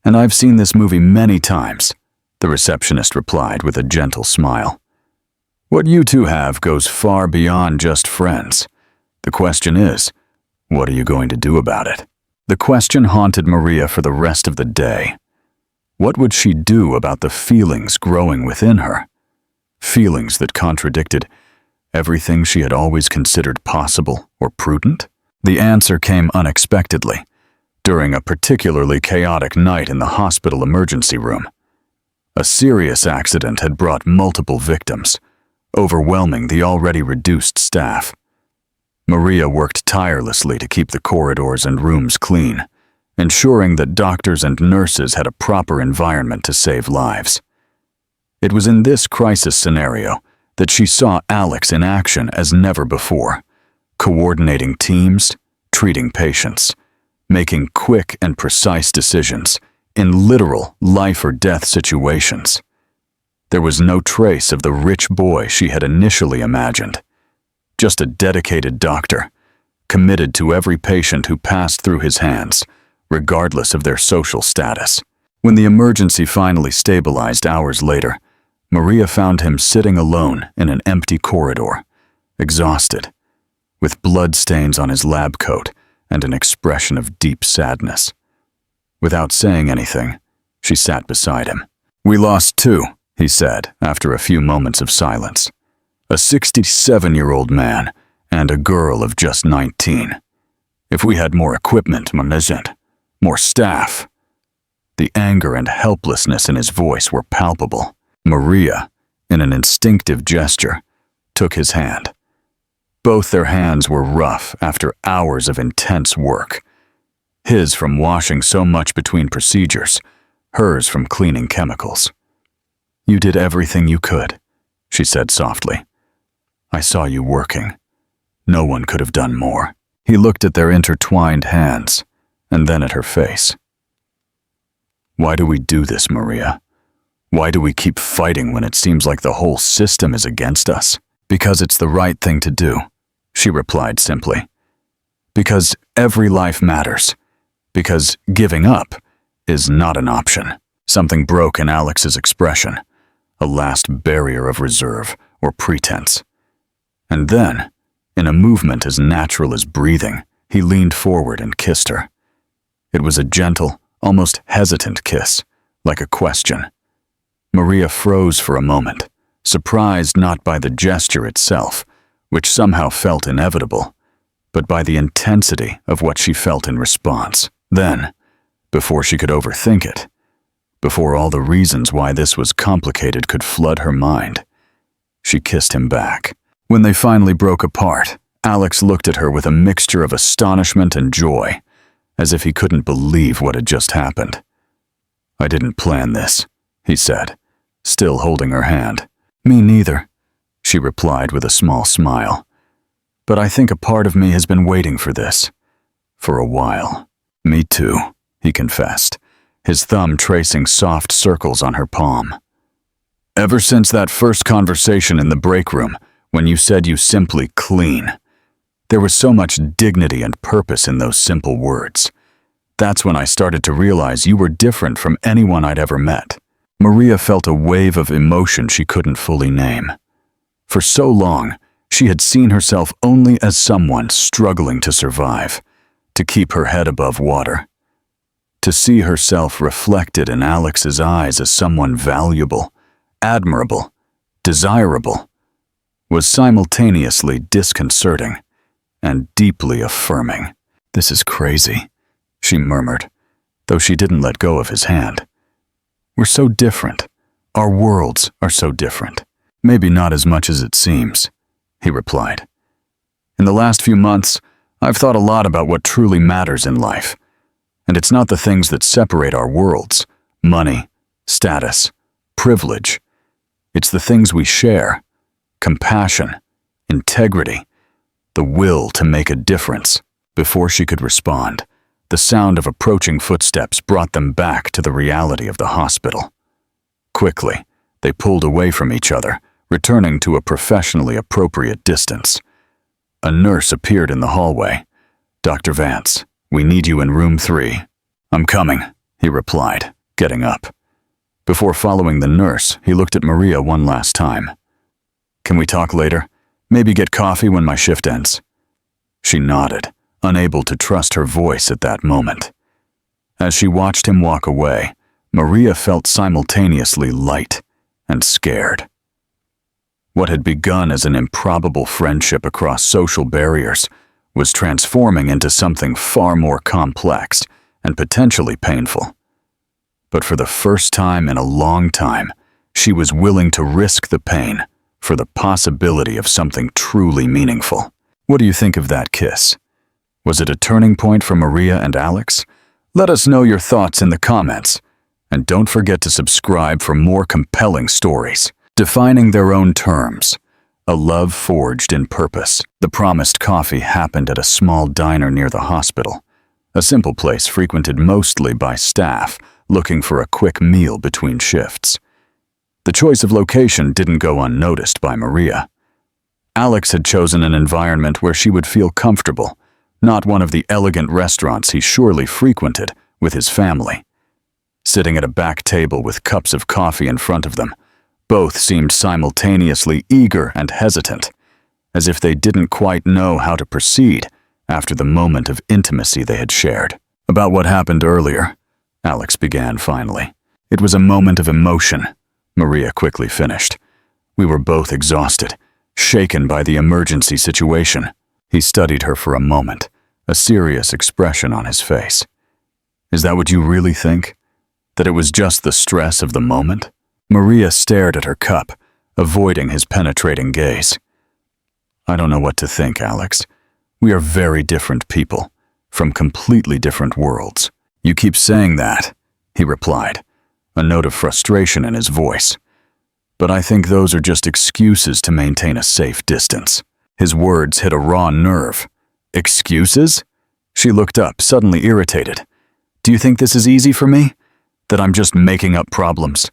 and I've seen this movie many times, the receptionist replied with a gentle smile. What you two have goes far beyond just friends. The question is, what are you going to do about it? The question haunted Maria for the rest of the day. What would she do about the feelings growing within her? Feelings that contradicted everything she had always considered possible or prudent? The answer came unexpectedly, during a particularly chaotic night in the hospital emergency room. A serious accident had brought multiple victims, overwhelming the already reduced staff. Maria worked tirelessly to keep the corridors and rooms clean, ensuring that doctors and nurses had a proper environment to save lives. It was in this crisis scenario that she saw Alex in action as never before, coordinating teams, treating patients, making quick and precise decisions in literal life-or-death situations. There was no trace of the rich boy she had initially imagined. Just a dedicated doctor, committed to every patient who passed through his hands, regardless of their social status. When the emergency finally stabilized hours later, Maria found him sitting alone in an empty corridor, exhausted, with blood stains on his lab coat and an expression of deep sadness. Without saying anything, she sat beside him. "We lost two," he said after a few moments of silence. "A 67-year-old man and a girl of just 19. If we had more equipment, more staff." The anger and helplessness in his voice were palpable. Maria, in an instinctive gesture, took his hand. Both their hands were rough after hours of intense work. His from washing so much between procedures, hers from cleaning chemicals. "You did everything you could," she said softly. "I saw you working. No one could have done more." He looked at their intertwined hands, and then at her face. "Why do we do this, Maria? Why do we keep fighting when it seems like the whole system is against us?" "Because it's the right thing to do," she replied simply. "Because every life matters. Because giving up is not an option." Something broke in Alex's expression, a last barrier of reserve or pretense. And then, in a movement as natural as breathing, he leaned forward and kissed her. It was a gentle, almost hesitant kiss, like a question. Maria froze for a moment, surprised not by the gesture itself, which somehow felt inevitable, but by the intensity of what she felt in response. Then, before she could overthink it, before all the reasons why this was complicated could flood her mind, she kissed him back. When they finally broke apart, Alex looked at her with a mixture of astonishment and joy, as if he couldn't believe what had just happened. "I didn't plan this," he said, still holding her hand. "Me neither," she replied with a small smile. "But I think a part of me has been waiting for this. For a while." "Me too," he confessed, his thumb tracing soft circles on her palm. "Ever since that first conversation in the break room, when you said you simply clean. There was so much dignity and purpose in those simple words. That's when I started to realize you were different from anyone I'd ever met." Maria felt a wave of emotion she couldn't fully name. For so long, she had seen herself only as someone struggling to survive, to keep her head above water. To see herself reflected in Alex's eyes as someone valuable, admirable, desirable, was simultaneously disconcerting and deeply affirming. "This is crazy," she murmured, though she didn't let go of his hand. "We're so different. Our worlds are so different." "Maybe not as much as it seems," he replied. "In the last few months, I've thought a lot about what truly matters in life. And it's not the things that separate our worlds, money, status, privilege. It's the things we share, compassion, integrity, the will to make a difference. Before she could respond, the sound of approaching footsteps brought them back to the reality of the hospital. Quickly, they pulled away from each other, returning to a professionally appropriate distance. A nurse appeared in the hallway. "Dr. Vance, we need you in room 3. "I'm coming," he replied, getting up. Before following the nurse, he looked at Maria one last time. "Can we talk later? Maybe get coffee when my shift ends?" She nodded, unable to trust her voice at that moment. As she watched him walk away, Maria felt simultaneously light and scared. What had begun as an improbable friendship across social barriers was transforming into something far more complex and potentially painful. But for the first time in a long time, she was willing to risk the pain for the possibility of something truly meaningful. What do you think of that kiss? Was it a turning point for Maria and Alex? Let us know your thoughts in the comments. And don't forget to subscribe for more compelling stories. Defining their own terms. A love forged in purpose. The promised coffee happened at a small diner near the hospital. A simple place frequented mostly by staff looking for a quick meal between shifts. The choice of location didn't go unnoticed by Maria. Alex had chosen an environment where she would feel comfortable, not one of the elegant restaurants he surely frequented with his family. Sitting at a back table with cups of coffee in front of them, both seemed simultaneously eager and hesitant, as if they didn't quite know how to proceed after the moment of intimacy they had shared. "About what happened earlier," Alex began finally. "It was a moment of emotion," Maria quickly finished. "We were both exhausted, shaken by the emergency situation." He studied her for a moment, a serious expression on his face. "Is that what you really think? That it was just the stress of the moment?" Maria stared at her cup, avoiding his penetrating gaze. "I don't know what to think, Alex. We are very different people, from completely different worlds." "You keep saying that," he replied, a note of frustration in his voice. "But I think those are just excuses to maintain a safe distance." His words hit a raw nerve. "Excuses?" She looked up, suddenly irritated. "Do you think this is easy for me? That I'm just making up problems?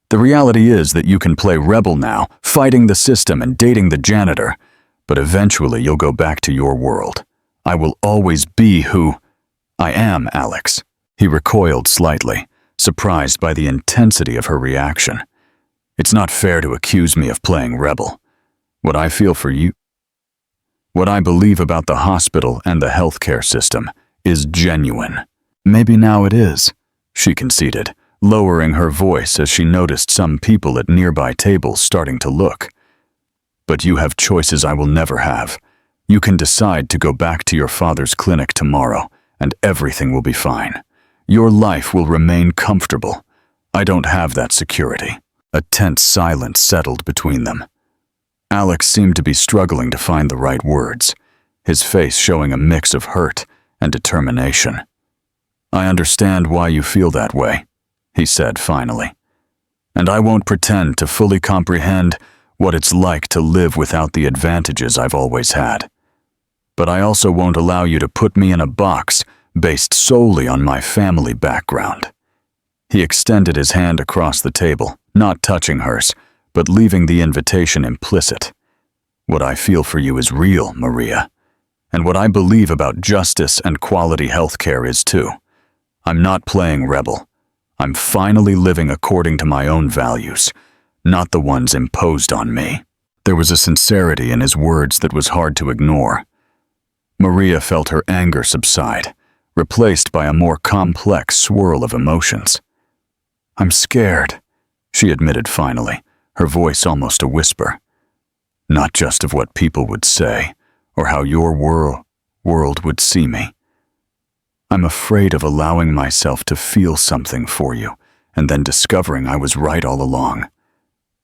The reality is that you can play rebel now, fighting the system and dating the janitor, but eventually you'll go back to your world. I will always be who I am, Alex." He recoiled slightly, surprised by the intensity of her reaction. "It's not fair to accuse me of playing rebel. What I feel for you, what I believe about the hospital and the healthcare system, is genuine." "Maybe now it is," she conceded, lowering her voice as she noticed some people at nearby tables starting to look. "But you have choices I will never have. You can decide to go back to your father's clinic tomorrow, and everything will be fine. Your life will remain comfortable. I don't have that security." A tense silence settled between them. Alex seemed to be struggling to find the right words, his face showing a mix of hurt and determination. "I understand why you feel that way," he said finally. "And I won't pretend to fully comprehend what it's like to live without the advantages I've always had. But I also won't allow you to put me in a box based solely on my family background." He extended his hand across the table, not touching hers, but leaving the invitation implicit. "What I feel for you is real, Maria. And what I believe about justice and quality healthcare is too. I'm not playing rebel. I'm finally living according to my own values, not the ones imposed on me." There was a sincerity in his words that was hard to ignore. Maria felt her anger subside, replaced by a more complex swirl of emotions. "I'm scared," she admitted finally, her voice almost a whisper. "Not just of what people would say, or how your world would see me. I'm afraid of allowing myself to feel something for you, and then discovering I was right all along.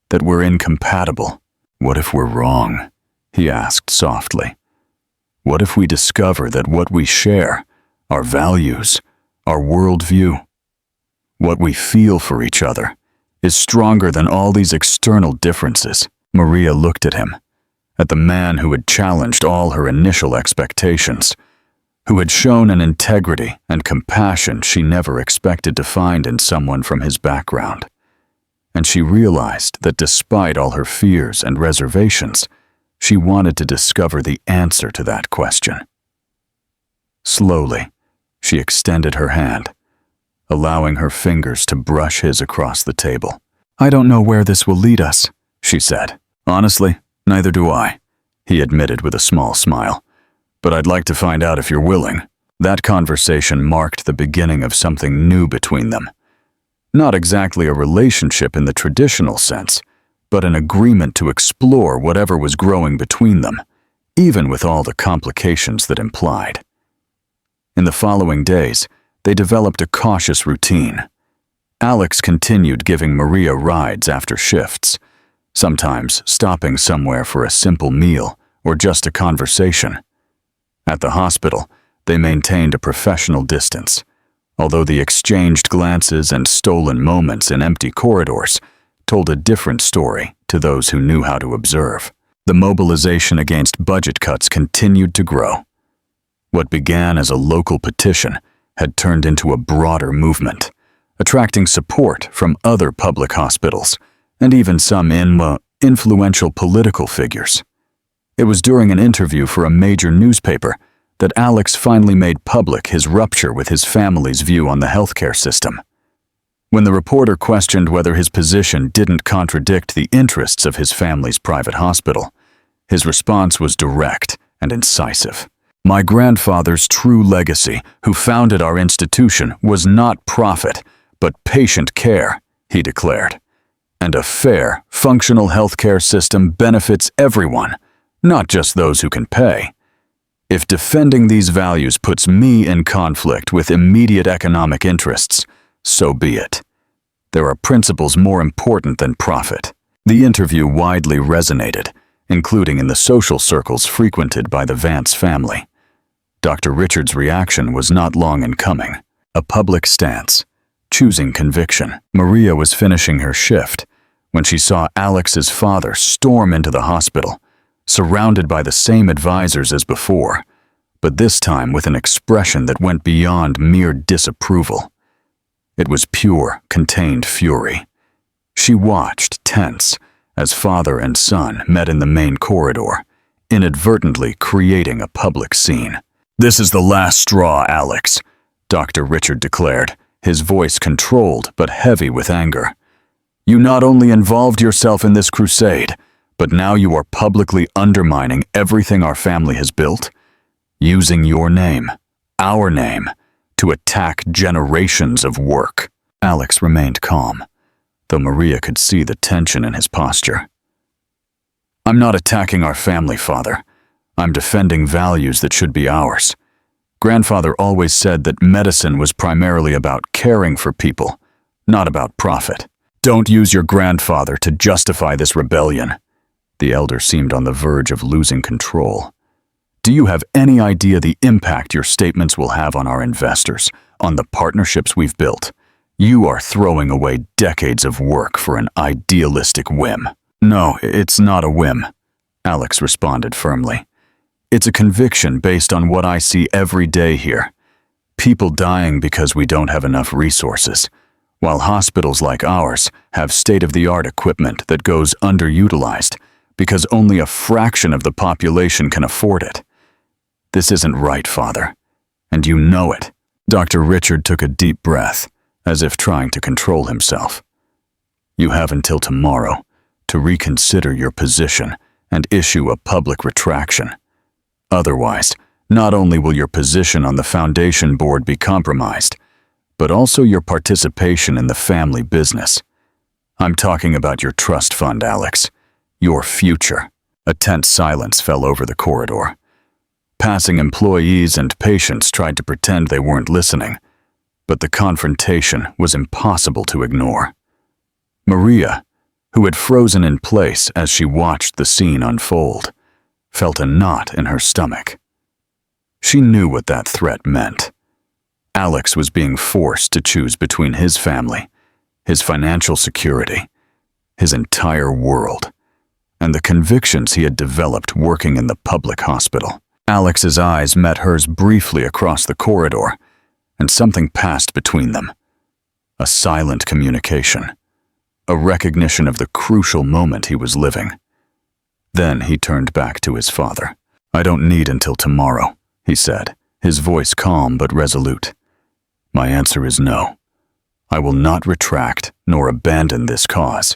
That we're incompatible. What if we're wrong?" he asked softly. What if we discover that what we share, our values, our worldview, what we feel for each other, is stronger than all these external differences? Maria looked at him, at the man who had challenged all her initial expectations, who had shown an integrity and compassion she never expected to find in someone from his background. And she realized that despite all her fears and reservations, she wanted to discover the answer to that question. Slowly, she extended her hand, allowing her fingers to brush his across the table. "I don't know where this will lead us," she said. "Honestly, neither do I," he admitted with a small smile. "But I'd like to find out if you're willing." That conversation marked the beginning of something new between them. Not exactly a relationship in the traditional sense, but an agreement to explore whatever was growing between them, even with all the complications that implied. In the following days, they developed a cautious routine. Alex continued giving Maria rides after shifts, sometimes stopping somewhere for a simple meal or just a conversation. At the hospital, they maintained a professional distance, although the exchanged glances and stolen moments in empty corridors told a different story to those who knew how to observe. The mobilization against budget cuts continued to grow. What began as a local petition had turned into a broader movement, attracting support from other public hospitals and even some influential political figures. It was during an interview for a major newspaper that Alex finally made public his rupture with his family's view on the healthcare system. When the reporter questioned whether his position didn't contradict the interests of his family's private hospital, his response was direct and incisive. "My grandfather's true legacy, who founded our institution, was not profit, but patient care," he declared. "And a fair, functional healthcare system benefits everyone, not just those who can pay. If defending these values puts me in conflict with immediate economic interests, so be it. There are principles more important than profit." The interview widely resonated, including in the social circles frequented by the Vance family. Dr. Richard's reaction was not long in coming. A public stance, choosing conviction. Maria was finishing her shift when she saw Alex's father storm into the hospital, surrounded by the same advisors as before, but this time with an expression that went beyond mere disapproval. It was pure, contained fury. She watched, tense, as father and son met in the main corridor, inadvertently creating a public scene. "This is the last straw, Alex," Dr. Richard declared, his voice controlled but heavy with anger. "You not only involved yourself in this crusade, but now you are publicly undermining everything our family has built, using your name, our name, to attack generations of work." Alex remained calm, though Maria could see the tension in his posture. "I'm not attacking our family, Father. I'm defending values that should be ours. Grandfather always said that medicine was primarily about caring for people, not about profit. Don't use your grandfather to justify this rebellion." The elder seemed on the verge of losing control. "Do you have any idea the impact your statements will have on our investors, on the partnerships we've built? You are throwing away decades of work for an idealistic whim." "No, it's not a whim," Alex responded firmly. "It's a conviction based on what I see every day here. People dying because we don't have enough resources, while hospitals like ours have state-of-the-art equipment that goes underutilized because only a fraction of the population can afford it. This isn't right, Father, and you know it." Dr. Richard took a deep breath, as if trying to control himself. "You have until tomorrow to reconsider your position and issue a public retraction. Otherwise, not only will your position on the foundation board be compromised, but also your participation in the family business. I'm talking about your trust fund, Alex. Your future." A tense silence fell over the corridor. Passing employees and patients tried to pretend they weren't listening, but the confrontation was impossible to ignore. Maria, who had frozen in place as she watched the scene unfold, felt a knot in her stomach. She knew what that threat meant. Alex was being forced to choose between his family, his financial security, his entire world, and the convictions he had developed working in the public hospital. Alex's eyes met hers briefly across the corridor, and something passed between them. A silent communication, a recognition of the crucial moment he was living. Then he turned back to his father. "I don't need until tomorrow," he said, his voice calm but resolute. "My answer is no. I will not retract nor abandon this cause,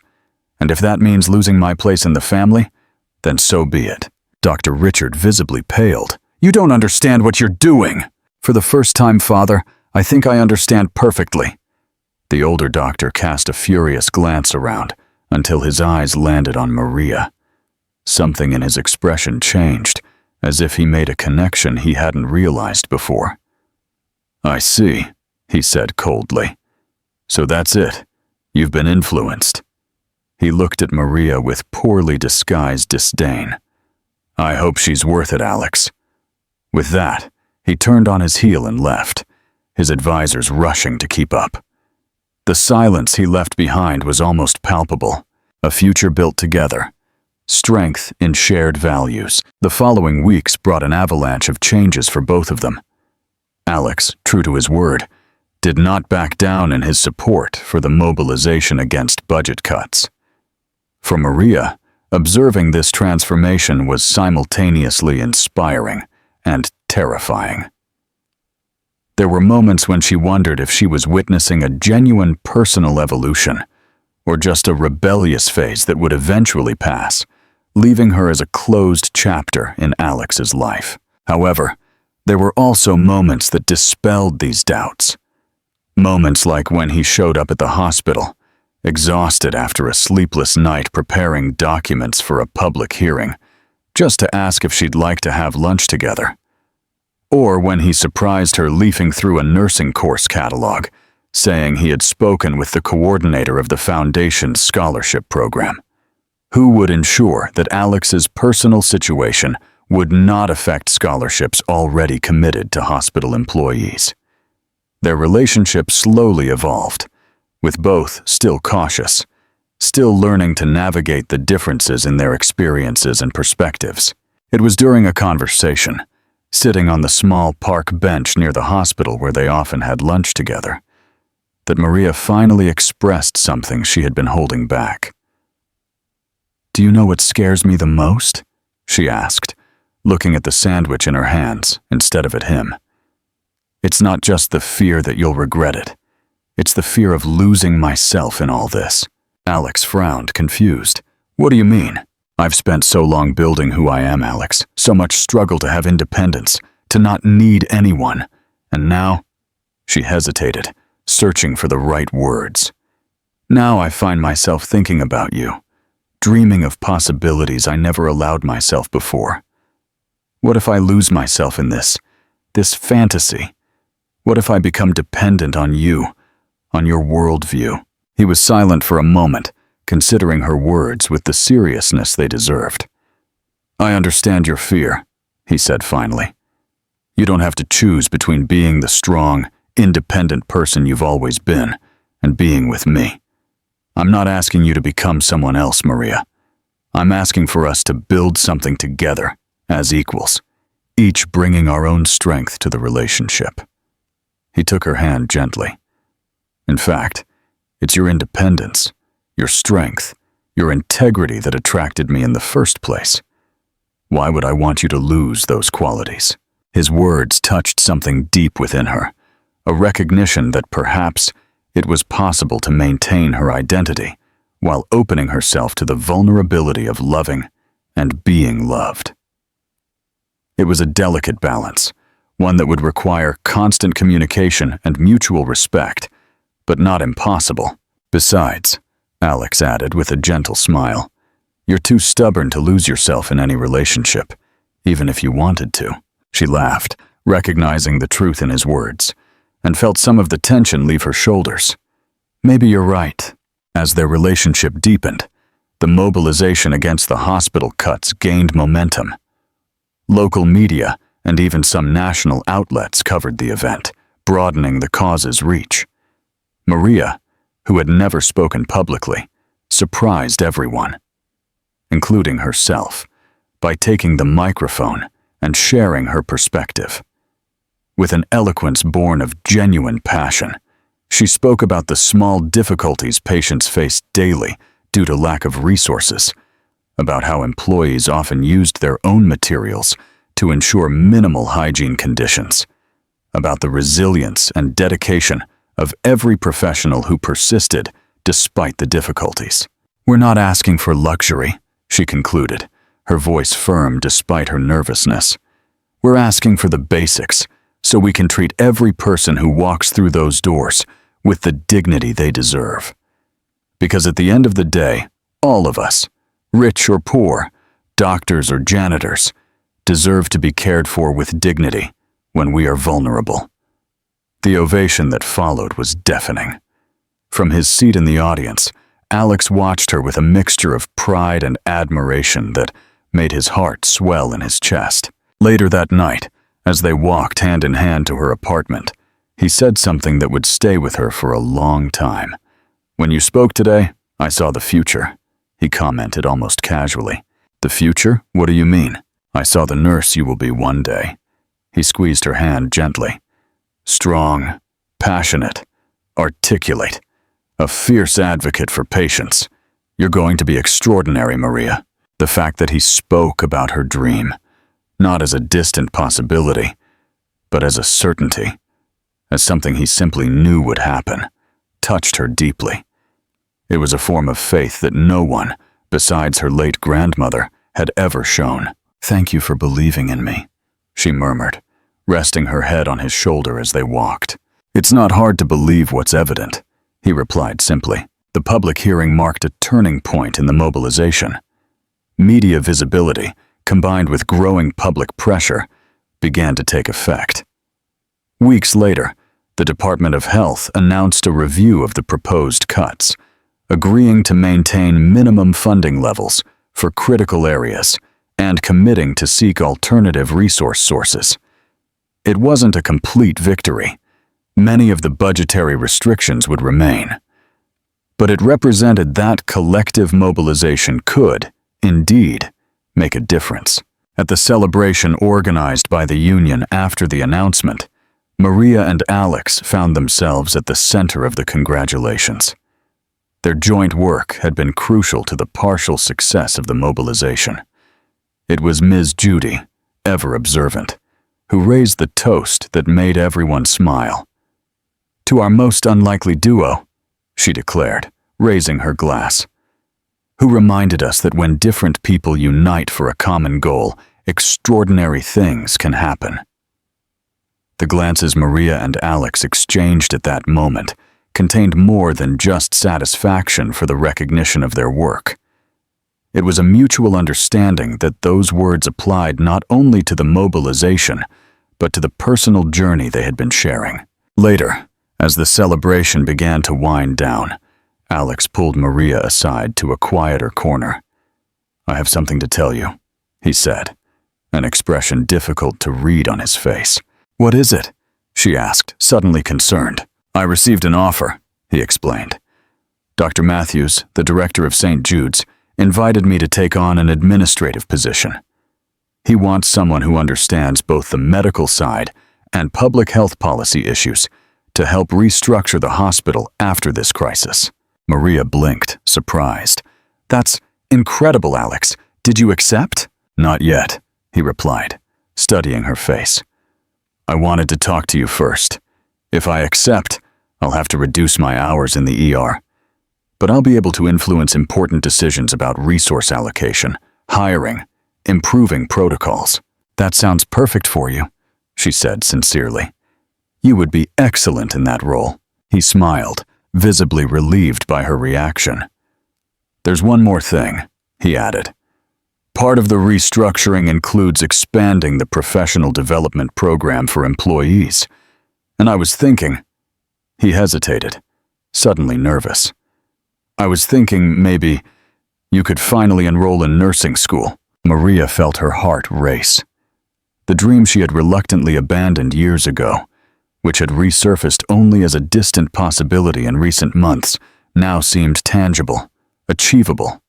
and if that means losing my place in the family, then so be it." Dr. Richard visibly paled. "You don't understand what you're doing." "For the first time, Father, I think I understand perfectly." The older doctor cast a furious glance around until his eyes landed on Maria. Something in his expression changed, as if he made a connection he hadn't realized before. "I see," he said coldly. "So that's it. You've been influenced." He looked at Maria with poorly disguised disdain. "I hope she's worth it, Alex." With that, he turned on his heel and left, his advisors rushing to keep up. The silence he left behind was almost palpable, a future built together, strength in shared values. The following weeks brought an avalanche of changes for both of them. Alex, true to his word, did not back down in his support for the mobilization against budget cuts. For Maria, observing this transformation was simultaneously inspiring and terrifying. There were moments when she wondered if she was witnessing a genuine personal evolution, or just a rebellious phase that would eventually pass, leaving her as a closed chapter in Alex's life. However, there were also moments that dispelled these doubts. Moments like when he showed up at the hospital, exhausted after a sleepless night preparing documents for a public hearing, just to ask if she'd like to have lunch together. Or when he surprised her leafing through a nursing course catalog, saying he had spoken with the coordinator of the Foundation's scholarship program. Who would ensure that Alex's personal situation would not affect scholarships already committed to hospital employees? Their relationship slowly evolved, with both still cautious, still learning to navigate the differences in their experiences and perspectives. It was during a conversation, sitting on the small park bench near the hospital where they often had lunch together, that Maria finally expressed something she had been holding back. "Do you know what scares me the most?" she asked, looking at the sandwich in her hands instead of at him. "It's not just the fear that you'll regret it. It's the fear of losing myself in all this." Alex frowned, confused. "What do you mean?" "I've spent so long building who I am, Alex. So much struggle to have independence, to not need anyone. And now—" She hesitated, searching for the right words. "Now I find myself thinking about you, dreaming of possibilities I never allowed myself before. What if I lose myself in this fantasy? What if I become dependent on you, on your worldview?" He was silent for a moment, considering her words with the seriousness they deserved. "I understand your fear," he said finally. "You don't have to choose between being the strong, independent person you've always been and being with me. I'm not asking you to become someone else, Maria. I'm asking for us to build something together, as equals, each bringing our own strength to the relationship." He took her hand gently. "In fact, it's your independence, your strength, your integrity that attracted me in the first place. Why would I want you to lose those qualities?" His words touched something deep within her, a recognition that perhaps it was possible to maintain her identity while opening herself to the vulnerability of loving and being loved. It was a delicate balance, one that would require constant communication and mutual respect, but not impossible. "Besides," Alex added with a gentle smile, "you're too stubborn to lose yourself in any relationship, even if you wanted to." She laughed, recognizing the truth in his words, and felt some of the tension leave her shoulders. "Maybe you're right." As their relationship deepened, the mobilization against the hospital cuts gained momentum. Local media and even some national outlets covered the event, broadening the cause's reach. Maria, who had never spoken publicly, surprised everyone, including herself, by taking the microphone and sharing her perspective. With an eloquence born of genuine passion, she spoke about the small difficulties patients face daily due to lack of resources, about how employees often used their own materials to ensure minimal hygiene conditions, about the resilience and dedication of every professional who persisted despite the difficulties. "We're not asking for luxury," she concluded, her voice firm despite her nervousness. "We're asking for the basics, so we can treat every person who walks through those doors with the dignity they deserve. Because at the end of the day, all of us, rich or poor, doctors or janitors, deserve to be cared for with dignity when we are vulnerable." The ovation that followed was deafening. From his seat in the audience, Alex watched her with a mixture of pride and admiration that made his heart swell in his chest. Later that night, as they walked hand in hand to her apartment, he said something that would stay with her for a long time. "When you spoke today, I saw the future," he commented almost casually. "The future? What do you mean?" "I saw the nurse you will be one day." He squeezed her hand gently. "Strong, passionate, articulate, a fierce advocate for patients. You're going to be extraordinary, Maria." The fact that he spoke about her dream, not as a distant possibility, but as a certainty, as something he simply knew would happen, touched her deeply. It was a form of faith that no one, besides her late grandmother, had ever shown. "Thank you for believing in me," she murmured, resting her head on his shoulder as they walked. "It's not hard to believe what's evident," he replied simply. The public hearing marked a turning point in the mobilization. Media visibility, combined with growing public pressure, began to take effect. Weeks later, the Department of Health announced a review of the proposed cuts, agreeing to maintain minimum funding levels for critical areas and committing to seek alternative resource sources. It wasn't a complete victory. Many of the budgetary restrictions would remain. But it represented that collective mobilization could, indeed, make a difference. At the celebration organized by the union after the announcement, Maria and Alex found themselves at the center of the congratulations. Their joint work had been crucial to the partial success of the mobilization. It was Ms. Judy, ever observant, who raised the toast that made everyone smile. "To our most unlikely duo," she declared, raising her glass, "who reminded us that when different people unite for a common goal, extraordinary things can happen." The glances Maria and Alex exchanged at that moment contained more than just satisfaction for the recognition of their work. It was a mutual understanding that those words applied not only to the mobilization, but to the personal journey they had been sharing. Later, as the celebration began to wind down, Alex pulled Maria aside to a quieter corner. "I have something to tell you," he said, an expression difficult to read on his face. "What is it?" she asked, suddenly concerned. "I received an offer," he explained. "Dr. Matthews, the director of St. Jude's, invited me to take on an administrative position. He wants someone who understands both the medical side and public health policy issues to help restructure the hospital after this crisis." Maria blinked, surprised. "That's incredible, Alex. Did you accept?" "Not yet," he replied, studying her face. "I wanted to talk to you first. If I accept, I'll have to reduce my hours in the ER. But I'll be able to influence important decisions about resource allocation, hiring, improving protocols." "That sounds perfect for you," she said sincerely. "You would be excellent in that role." He smiled, visibly relieved by her reaction. "There's one more thing," he added. "Part of the restructuring includes expanding the professional development program for employees. And I was thinking—" He hesitated, suddenly nervous. "I was thinking maybe you could finally enroll in nursing school." Maria felt her heart race. The dream she had reluctantly abandoned years ago, which had resurfaced only as a distant possibility in recent months, now seemed tangible, achievable.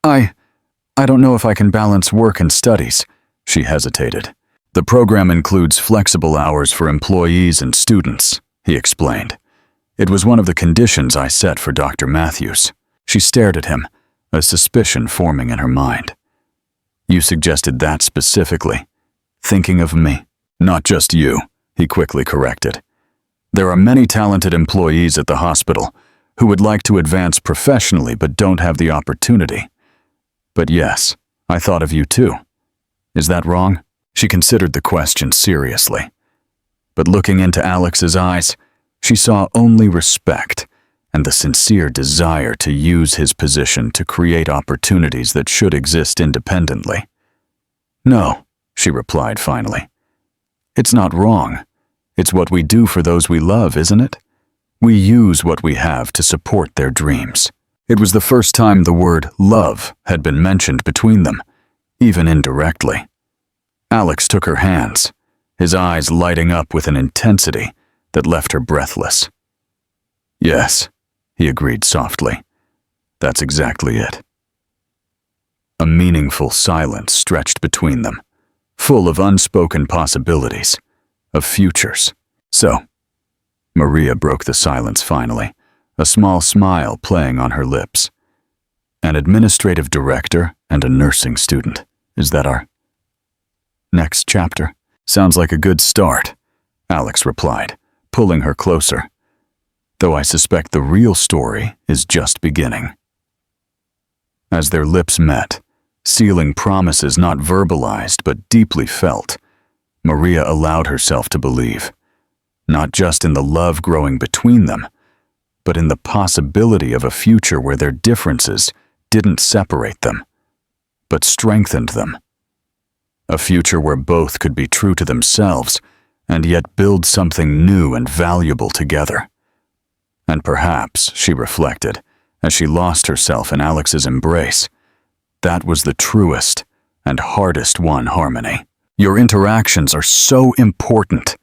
I don't know if I can balance work and studies, she hesitated. The program includes flexible hours for employees and students, he explained. It was one of the conditions I set for Dr. Matthews. She stared at him, a suspicion forming in her mind. You suggested that specifically, thinking of me. Not just you, he quickly corrected. There are many talented employees at the hospital who would like to advance professionally but don't have the opportunity. But yes, I thought of you too. Is that wrong? She considered the question seriously. But looking into Alex's eyes, she saw only respect and the sincere desire to use his position to create opportunities that should exist independently. No, she replied finally. It's not wrong. It's what we do for those we love, isn't it? We use what we have to support their dreams. It was the first time the word love had been mentioned between them, even indirectly. Alex took her hands, his eyes lighting up with an intensity that left her breathless. Yes, he agreed softly. That's exactly it. A meaningful silence stretched between them, full of unspoken possibilities, of futures. So, Maria broke the silence finally, a small smile playing on her lips. An administrative director and a nursing student. Is that our next chapter? Sounds like a good start, Alex replied, pulling her closer. Though I suspect the real story is just beginning. As their lips met, sealing promises not verbalized but deeply felt, Maria allowed herself to believe, not just in the love growing between them, but in the possibility of a future where their differences didn't separate them, but strengthened them. A future where both could be true to themselves and yet build something new and valuable together. And perhaps, she reflected, as she lost herself in Alex's embrace, that was the truest and hardest won harmony. Your interactions are so important.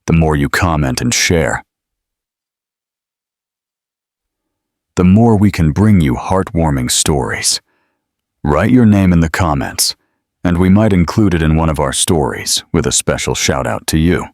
The more you comment and share, the more we can bring you heartwarming stories. Write your name in the comments, and we might include it in one of our stories with a special shout out to you.